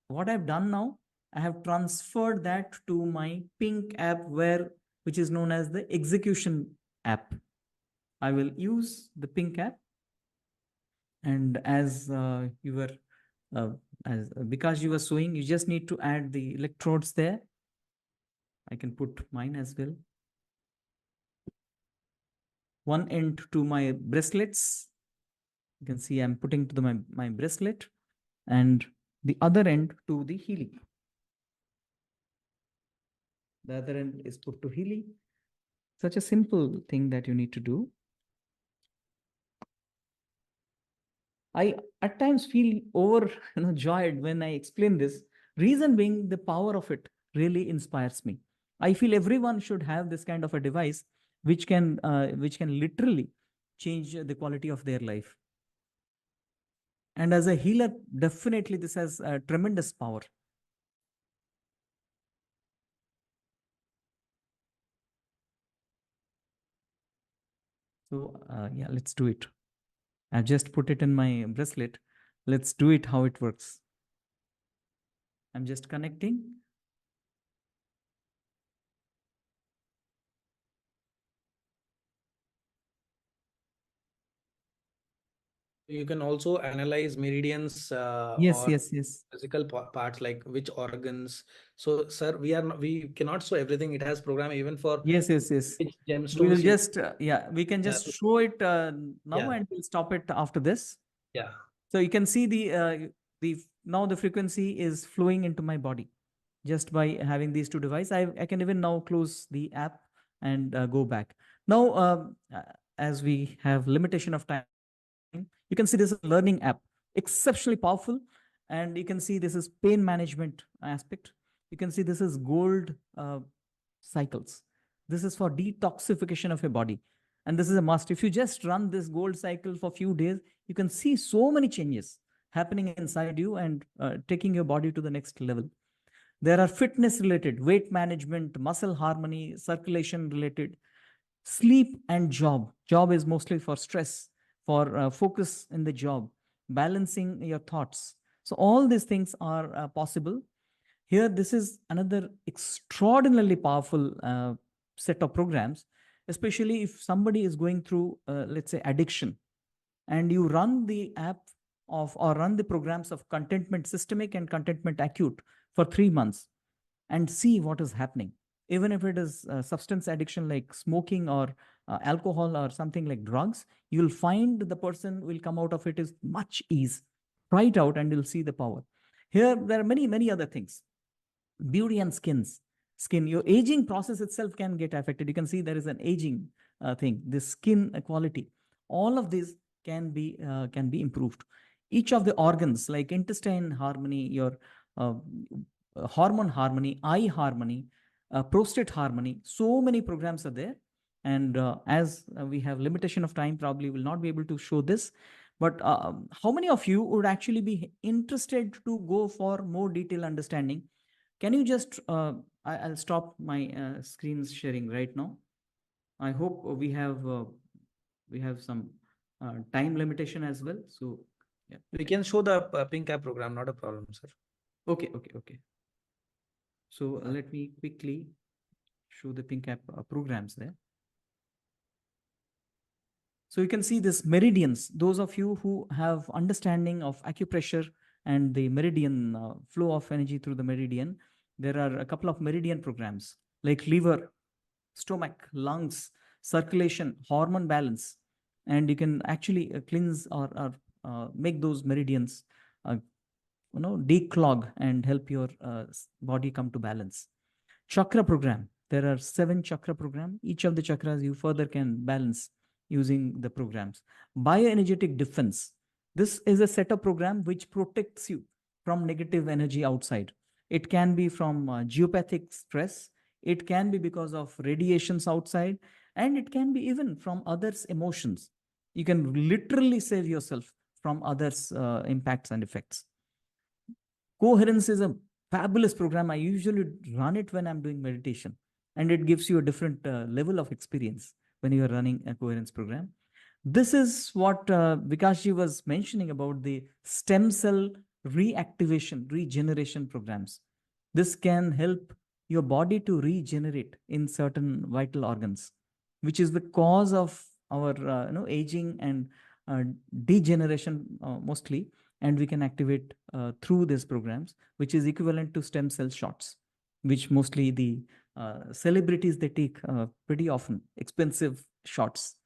What I've done now, I have transferred that to my Pink app, which is known as the execution app. I will use the Pink app. And as you were because you were showing, you just need to add the electrodes there. I can put mine as well. One end to my bracelets. You can see I'm putting to my bracelet, and the other end to the Healy. The other end is put to Healy. Such a simple thing that you need to do. I at times feel overjoyed when I explain this. Reason being, the power of it really inspires me. I feel everyone should have this kind of a device which can literally change the quality of their life. And as a healer, definitely this has tremendous power. So yeah, let's do it. I've just put it in my bracelet. Let's do it how it works. I'm just connecting. You can also analyze meridians Yes, or yes. physical parts, like which organs. So, sir, we cannot show everything. It has program even for yes. which gemstones. We will just we can just show it now, and we'll stop it after this. Yeah. So you can see now the frequency is flowing into my body just by having these two devices. I can even now close the app and go back. Now, as we have limitation of time, you can see this is a learning app, exceptionally powerful. And you can see this is pain management aspect. You can see this is gold cycles. This is for detoxification of your body. And this is a must. If you just run this gold cycle for a few days, you can see so many changes happening inside you and taking your body to the next level. There are fitness related, weight management, muscle harmony, circulation related, sleep and job. Job is mostly for stress, for focus in the job, balancing your thoughts. So all these things are possible. Here, this is another extraordinarily powerful set of programs, especially if somebody is going through, let's say, addiction, and you run the app or run the programs of contentment systemic and contentment acute for 3 months and see what is happening. Even if it is substance addiction like smoking or alcohol or something like drugs, you'll find the person will come out of it is much ease. Try it out and you'll see the power. Here, there are many other things. Beauty and skin, your aging process itself can get affected. You can see there is an aging thing, the skin quality. All of these can be improved. Each of the organs like intestine harmony, your hormone harmony, eye harmony, prostate harmony, so many programs are there. And as we have limitation of time, probably will not be able to show this. But how many of you would actually be interested to go for more detailed understanding? Can you just, I'll stop my screen sharing right now. I hope we have some time limitation as well. So yeah. We can show the pink app program, not a problem, sir. Okay. So let me quickly show the pink app programs there. So you can see this meridians. Those of you who have understanding of acupressure and the meridian flow of energy through the meridian, there are a couple of meridian programs like liver, stomach, lungs, circulation, hormone balance, and you can actually cleanse or make those meridians declog and help your body come to balance. Chakra program. There are 7 chakra program. Each of the chakras you further can balance using the programs. Bioenergetic defense. This is a set of program which protects you from negative energy outside. It can be from geopathic stress. It can be because of radiations outside, and it can be even from others' emotions. You can literally save yourself from others' impacts and effects. Coherence is a fabulous program. I usually run it when I'm doing meditation, and it gives you a different level of experience when you are running a coherence program. This is what Vikashji was mentioning about the stem cell reactivation, regeneration programs. This can help your body to regenerate in certain vital organs, which is the cause of our aging and degeneration mostly. and we can activate through these programs, which is equivalent to stem cell shots, which mostly the celebrities, they take pretty often, expensive shots.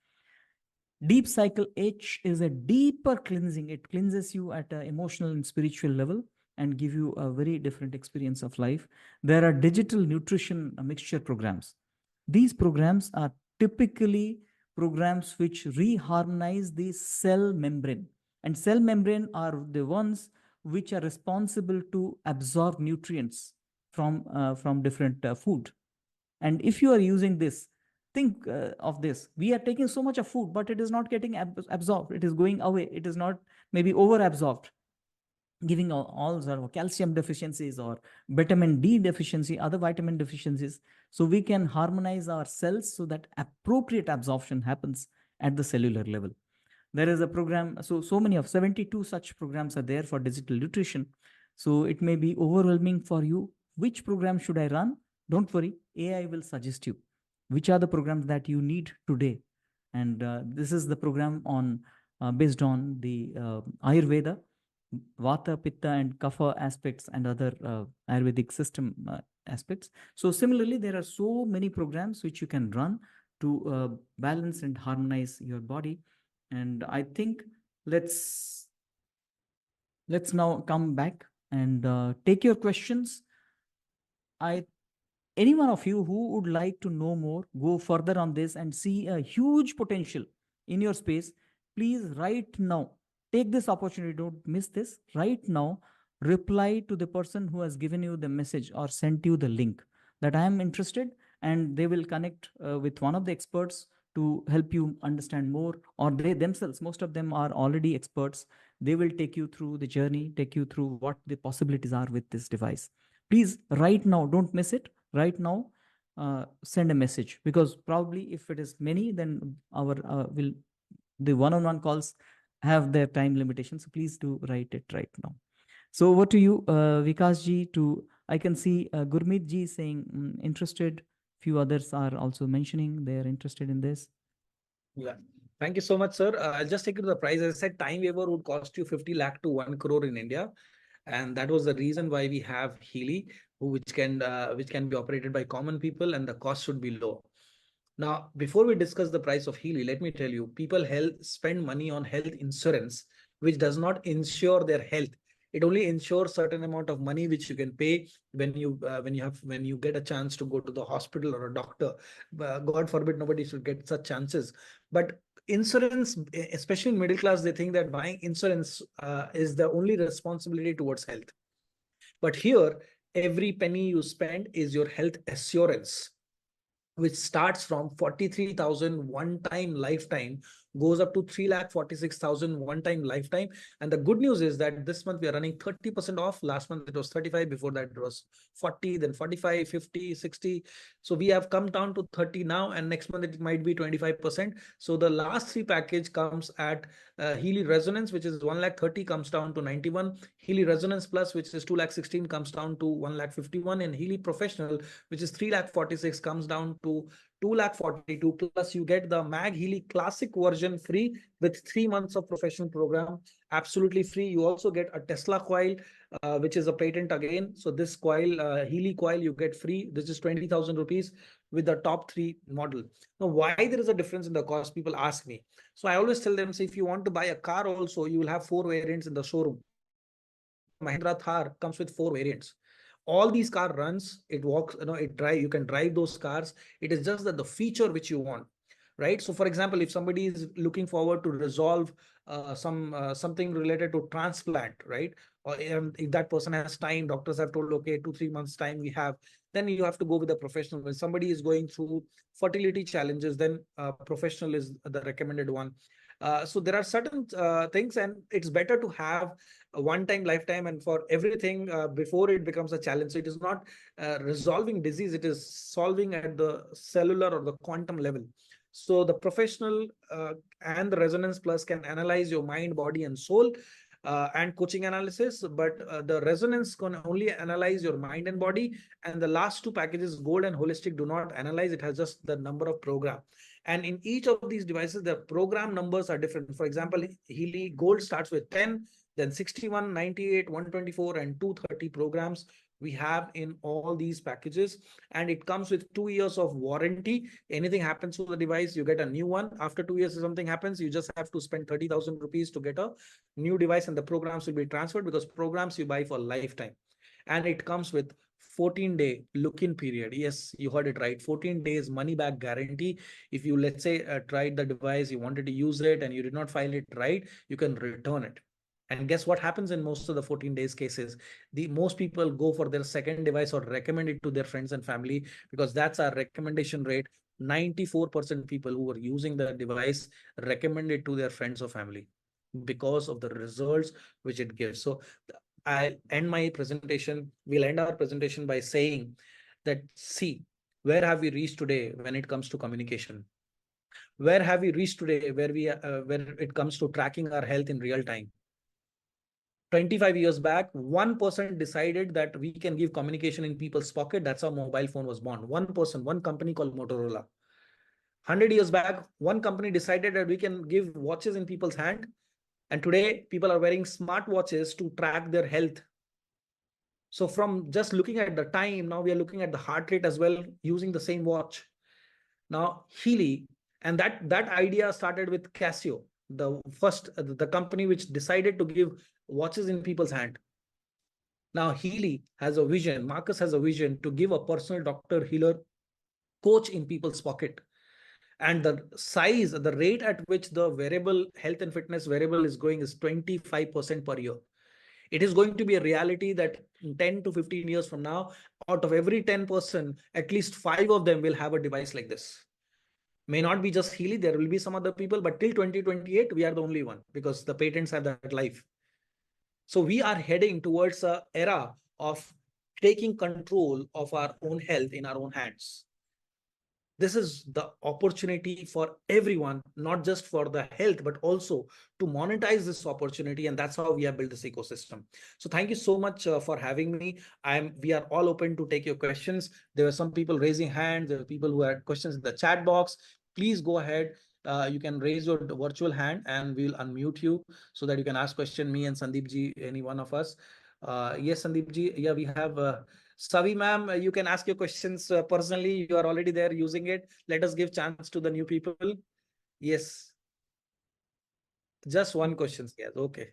Deep cycle H is a deeper cleansing. It cleanses you at an emotional and spiritual level and give you a very different experience of life. There are digital nutrition mixture programs. These programs are typically programs which reharmonize the cell membrane. And cell membrane are the ones which are responsible to absorb nutrients from different food. And if you are using this, think of this. We are taking so much of food, but it is not getting absorbed. It is going away. It is not maybe over-absorbed, giving all sort of calcium deficiencies or vitamin D deficiency, other vitamin deficiencies. So we can harmonize our cells so that appropriate absorption happens at the cellular level. There is a program, so many of 72 such programs are there for digital nutrition. So it may be overwhelming for you. Which program should I run? Don't worry, AI will suggest you which are the programs that you need today. And this is the program on based on the Ayurveda, Vata, Pitta, and Kapha aspects and other Ayurvedic system aspects. So similarly, there are so many programs which you can run to balance and harmonize your body. And I think let's now come back and take your questions. Any one of you who would like to know more, go further on this and see a huge potential in your space, please right now, take this opportunity, don't miss this. Right now, reply to the person who has given you the message or sent you the link that I am interested, and they will connect with one of the experts to help you understand more, or they themselves, most of them are already experts. They will take you through the journey, take you through what the possibilities are with this device. Please, right now, don't miss it. Right now, send a message, because probably if it is many, then our the one-on-one calls have their time limitations. So please do write it right now. So over to you, Vikas ji. I can see Gurmeet ji saying interested. Few others are also mentioning they are interested in this. Yeah. Thank you so much, sir. I'll just take you to the price. As I said, time waiver would cost you 50 lakh to 1 crore in India. And that was the reason why we have Healy, which can be operated by common people, and the cost should be low. Now, before we discuss the price of Healy, let me tell you, people spend money on health insurance, which does not insure their health. It only ensures certain amount of money which you can pay when you get a chance to go to the hospital or a doctor. God forbid nobody should get such chances. But insurance, especially in middle class, they think that buying insurance is the only responsibility towards health. But here, every penny you spend is your health assurance, which starts from 43,000 one-time lifetime, goes up to 3,46,000 one-time lifetime. And the good news is that this month we are running 30% off. Last month it was 35, before that it was 40, then 45, 50, 60. So we have come down to 30 now, and next month it might be 25%. So the last three package comes at Healy Resonance, which is 1,30,000, comes down to 91. Healy Resonance Plus, which is 2,16,000, comes down to 1,51,000. And Healy Professional, which is 3,46,000, comes down to 2,42,000. Plus you get the Mag Healy Classic version free with 3 months of professional program, absolutely free. You also get a Tesla coil, which is a patent again. So this coil, Healy coil, you get free. This is 20,000 rupees with the top 3 model. Now, why there is a difference in the cost? People ask me. So I always tell them, say, if you want to buy a car also, you will have 4 variants in the showroom. Mahindra Thar comes with 4 variants. All these car runs, it walks, you can drive those cars. It is just that the feature which you want, right? So for example, if somebody is looking forward to resolve something related to transplant, right? Or if that person has time, doctors have told, okay, 2-3 months time we have, then you have to go with a professional. When somebody is going through fertility challenges, then professional is the recommended one. So there are certain things, and it's better to have a one-time lifetime and for everything before it becomes a challenge. So it is not resolving disease, it is solving at the cellular or the quantum level. So the professional and the Resonance Plus can analyze your mind, body, and soul. and coaching analysis, but the resonance can only analyze your mind and body. And the last two packages, gold and holistic, do not analyze. It has just the number of program. And in each of these devices, the program numbers are different. For example, Healy Gold starts with 10, then 61, 98, 124, and 230 programs we have in all these packages. And it comes with 2 years of warranty. Anything happens to the device, you get a new one. After 2 years, if something happens, you just have to spend 30,000 rupees to get a new device, and the programs will be transferred, because programs you buy for lifetime. And it comes with 14-day look-in period. Yes, you heard it right. 14 days money back guarantee. If you, let's say, tried the device, you wanted to use it and you did not find it right, you can return it. And guess what happens in most of the 14 days cases? Most people go for their second device or recommend it to their friends and family, because that's our recommendation rate. 94% people who are using the device recommend it to their friends or family because of the results which it gives. So I'll end my presentation. We'll end our presentation by saying that, see, where have we reached today when it comes to communication? Where have we reached today where it comes to tracking our health in real time? 25 years back, one person decided that we can give communication in people's pocket. That's how mobile phone was born. One person, one company called Motorola. 100 years back, one company decided that we can give watches in people's hand. And today, people are wearing smart watches to track their health. So from just looking at the time, now we are looking at the heart rate as well, using the same watch. Now, Healy, and that idea started with Casio, the company which decided to give watches in people's hand. Now, Healy has a vision, Marcus has a vision to give a personal doctor, healer, coach in people's pocket. And the size, the rate at which the wearable health and fitness wearable is going is 25% per year. It is going to be a reality that in 10 to 15 years from now, out of every 10%, at least 5 of them will have a device like this. May not be just Healy, there will be some other people, but till 2028, we are the only one, because the patents have that life. So we are heading towards an era of taking control of our own health in our own hands. This is the opportunity for everyone, not just for the health, but also to monetize this opportunity. And that's how we have built this ecosystem. So thank you so much for having me. We are all open to take your questions. There were some people raising hands. There were people who had questions in the chat box. Please go ahead. You can raise your virtual hand and we'll unmute you so that you can ask question, me and Sandeep ji, any one of us. Yes, Sandeep ji. Yeah, we have Savi ma'am, you can ask your questions personally. You are already there using it. Let us give chance to the new people. Yes. Just one question. Yes. Okay.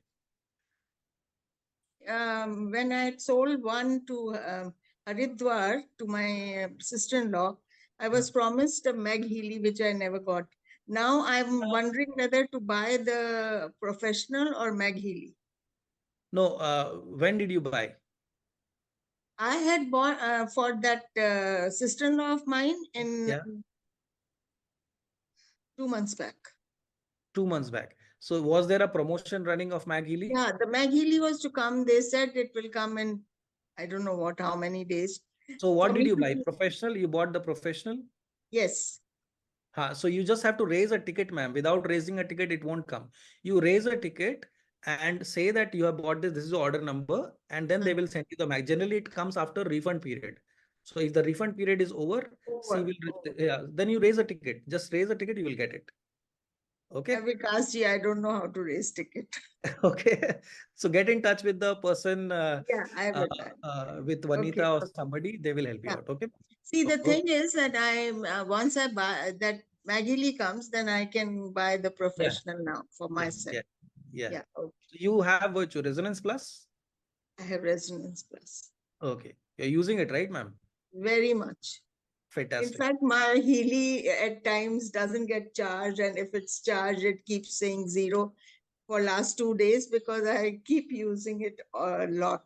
When I had sold one to Haridwar to my sister-in-law, I was promised a Meg Healy, which I never got. Now I'm wondering whether to buy the professional or Meg Healy. No, when did you buy? I had bought for that sister-in-law of mine in 2 months back. 2 months back. So was there a promotion running of Meg Healy? Yeah, the Meg Healy was to come. They said it will come in, I don't know how many days. So what did you buy? Professional? You bought the professional? Yes. So you just have to raise a ticket, ma'am. Without raising a ticket, it won't come. You raise a ticket and say that you have bought this. This is the order number, and then they will send you the Mac. Generally, it comes after refund period. So if the refund period is over, then you raise a ticket. Just raise a ticket, you will get it. Okay. I don't know how to raise ticket. Okay. So get in touch with the person with Vanita or somebody. They will help you out. Okay. See, the thing is that once I buy that Maggie comes, then I can buy the professional now for myself. Yeah. Okay. You have which Resonance Plus? I have Resonance Plus. Okay. You're using it, right, ma'am? Very much. Fantastic. In fact, my Healy at times doesn't get charged, and if it's charged, it keeps saying 0 for last 2 days because I keep using it a lot.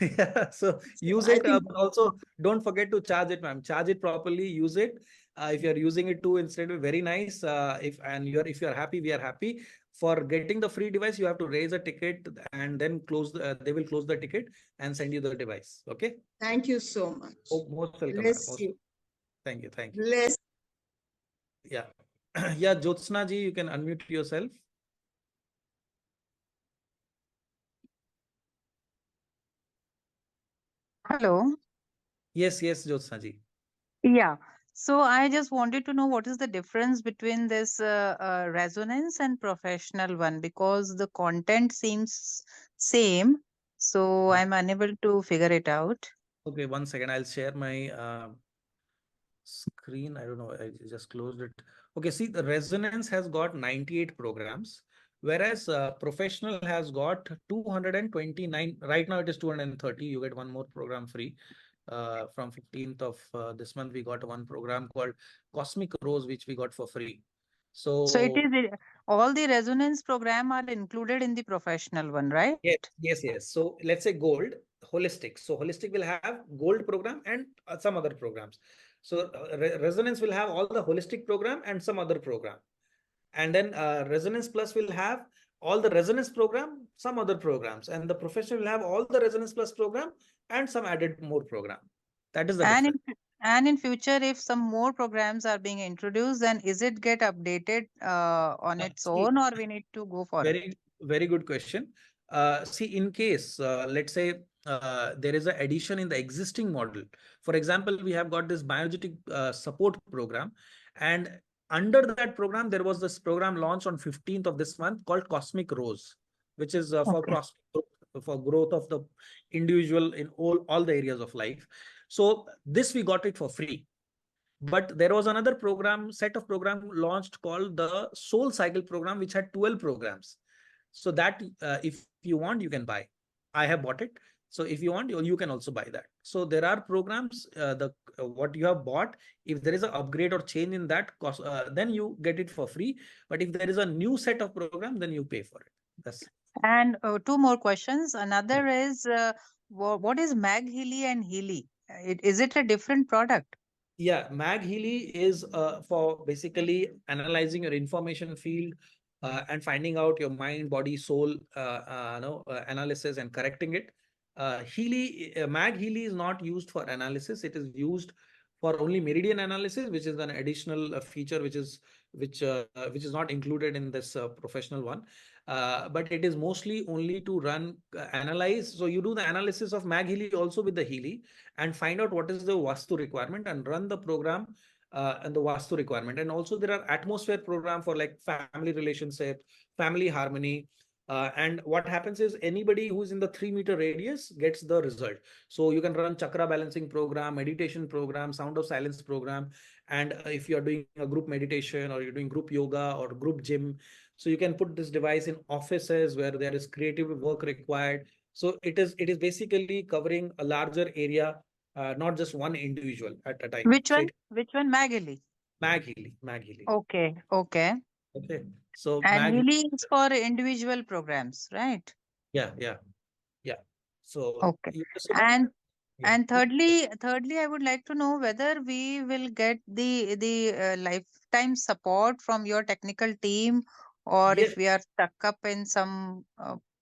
Yeah, so use it, but also don't forget to charge it, ma'am. Charge it properly, use it. If you're using it too, instead of very nice. If you're happy, we are happy. For getting the free device, you have to raise a ticket and then they will close the ticket and send you the device. Okay. Thank you so much. Oh, most welcome. Bless you. Thank you. Thank you. Bless. Yeah. Yeah, Jyotsna ji, you can unmute yourself. Hello. Yes, Jyotsna ji. Yeah. So I just wanted to know what is the difference between this resonance and professional one, because the content seems same. So I'm unable to figure it out. Okay, 1 second. I'll share my screen. I don't know. I just closed it. Okay, see, the resonance has got 98 programs, whereas professional has got 229. Right now it is 230. You get one more program free. From 15th of this month, we got one program called Cosmic Rose, which we got for free. So it So is all the resonance program are included in the professional one, right? yes. So let's say gold, holistic. So holistic will have gold program and some other programs. So resonance will have all the holistic program and some other program. And then resonance plus will have all the resonance program, some other programs. And the professional will have all the resonance plus program and some added more program. That is the And difference. in future, if some more programs are being introduced, then is it get updated on its See, own, or we need to go for it? very good question. See, in case, let's say there is an addition in the existing model. For example, we have got this bioenergetic support program, and under that program, there was this program launched on 15th of this month called Cosmic Rose, which is for growth of the individual in all the areas of life. So this we got it for free. But there was another set of program launched called the Soul Cycle program, which had 12 programs. So that if you want, you can buy. I have bought it. So if you want, you can also buy that. So there are programs, what you have bought, if there is an upgrade or change in that cost, then you get it for free. But if there is a new set of program, then you pay for it. That's And two more questions. Another is what is Mag Healy and Healy? Is it a different product? Yeah, Mag Healy is for basically analyzing your information field and finding out your mind, body, soul, analysis and correcting it. Mag Healy is not used for analysis. It is used for only meridian analysis, which is an additional feature which is not included in this professional one. But it is mostly only to run analyze. So you do the analysis of Mag Healy also with the Healy and find out what is the Vastu requirement and run the program and the Vastu requirement. And also there are atmosphere program for like family relationship, family harmony. And what happens is anybody who's in the 3-meter radius gets the result. So you can run chakra balancing program, meditation program, sound of silence program. And if you're doing a group meditation or you're doing group yoga or group gym, so you can put this device in offices where there is creative work required. So it is basically covering a larger area, not just one individual at a time. Which So one? Which one? Mag Healy. Mag Healy. Okay. Okay. So And Mag Healy is for individual programs, right? Yeah. So Okay. you were saying? And thirdly, I would like to know whether we will get the lifetime support from your technical team, or Yes, if we are stuck up in some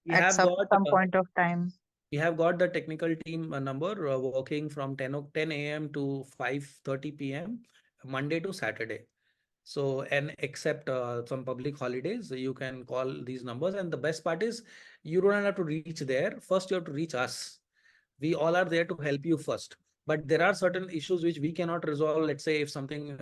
we at have some got point of time. we have got the technical team number working from 10 a.m. to 5:30 p.m. Monday to Saturday. So, and except some public holidays, you can call these numbers. And the best part is you don't have to reach there. First, you have to reach us. We all are there to help you first. But there are certain issues which we cannot resolve. Let's say if something,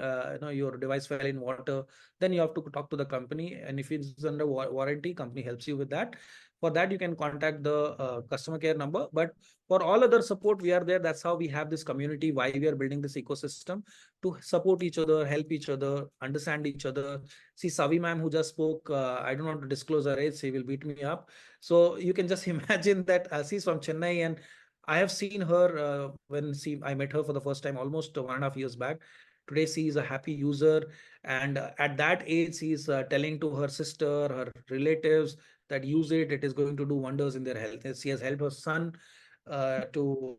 your device fell in water, then you have to talk to the company. And if it's under warranty, company helps you with that. For that, you can contact the customer care number. But for all other support, we are there. That's how we have this community, why we are building this ecosystem to support each other, help each other, understand each other. See, Savi ma'am who just spoke, I don't want to disclose her age, she will beat me up. So you can just imagine that she's from Chennai, and I have seen her when I met her for the first time almost 1.5 years back. Today, she is a happy user. And at that age, she is telling to her sister, her relatives that use it. It is going to do wonders in their health. And she has helped her son to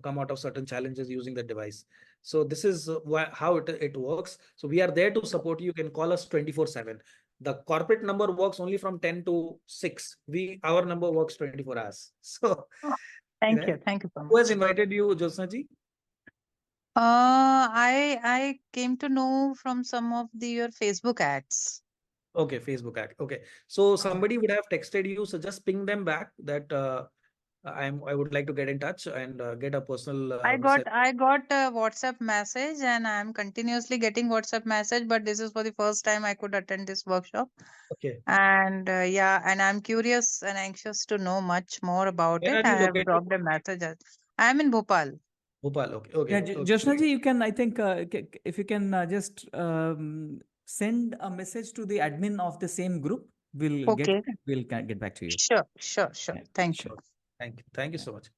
come out of certain challenges using the device. So this is how it works. So we are there to support you. You can call us 24/7. The corporate number works only from 10 to 6. Our number works 24 hours. So Thank you so who has much. invited you, Josna ji? I came to know from some of your Facebook ads. Okay, Facebook ad. Okay. So somebody would have texted you. So just ping them back that I would like to get in touch and get a personal I got message. a WhatsApp message, and I'm continuously getting WhatsApp message, but this is for the first time I could attend this workshop. Okay. And yeah, and I'm curious and anxious to know much more about Where it. are I you have located? dropped a message. I am in Bhopal. Bhopal. Okay. Yeah, Okay. Okay. Joshna ji, you can, I think, if you can just send a message to the admin of the same group, Okay. we'll get back to you. Sure. Yeah, Thank you. sure. Thank you. Thank you so much.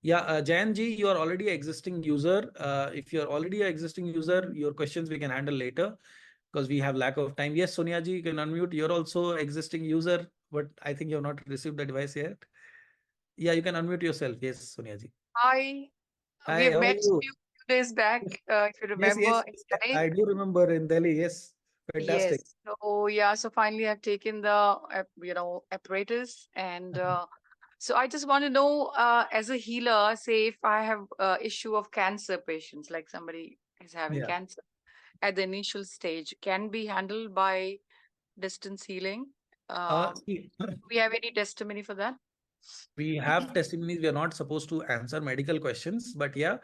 Yeah, Jayan ji, you are already an existing user. If you're already an existing user, your questions we can handle later because we have lack of time. Yes, Sonia ji, you can unmute. You're also existing user, but I think you have not received the device yet. Yeah, you can unmute yourself. Yes, Sonia ji. Hi, Hi, we how are met you? few days back, if you Yes, remember, in yes, Delhi. I do remember in Delhi. Yes, fantastic. Yes. So yeah, so finally I've taken the apparatus, and so I just want to know, as a healer, say if I have issue of cancer patients, like somebody is having Yeah. cancer at the initial stage, can be handled by distance healing. See, Do we have any testimony for that? we have testimonies. We are not supposed to answer medical questions, but yeah,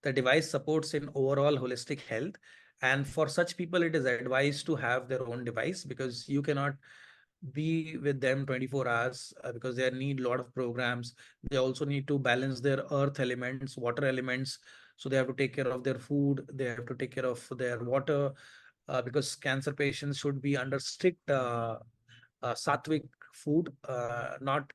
the device supports in overall holistic health. And for such people, it is advised to have their own device because you cannot be with them 24 hours because they need a lot of programs. They also need to balance their earth elements, water elements. So they have to take care of their food. They have to take care of their water because cancer patients should be under strict sattvic food, not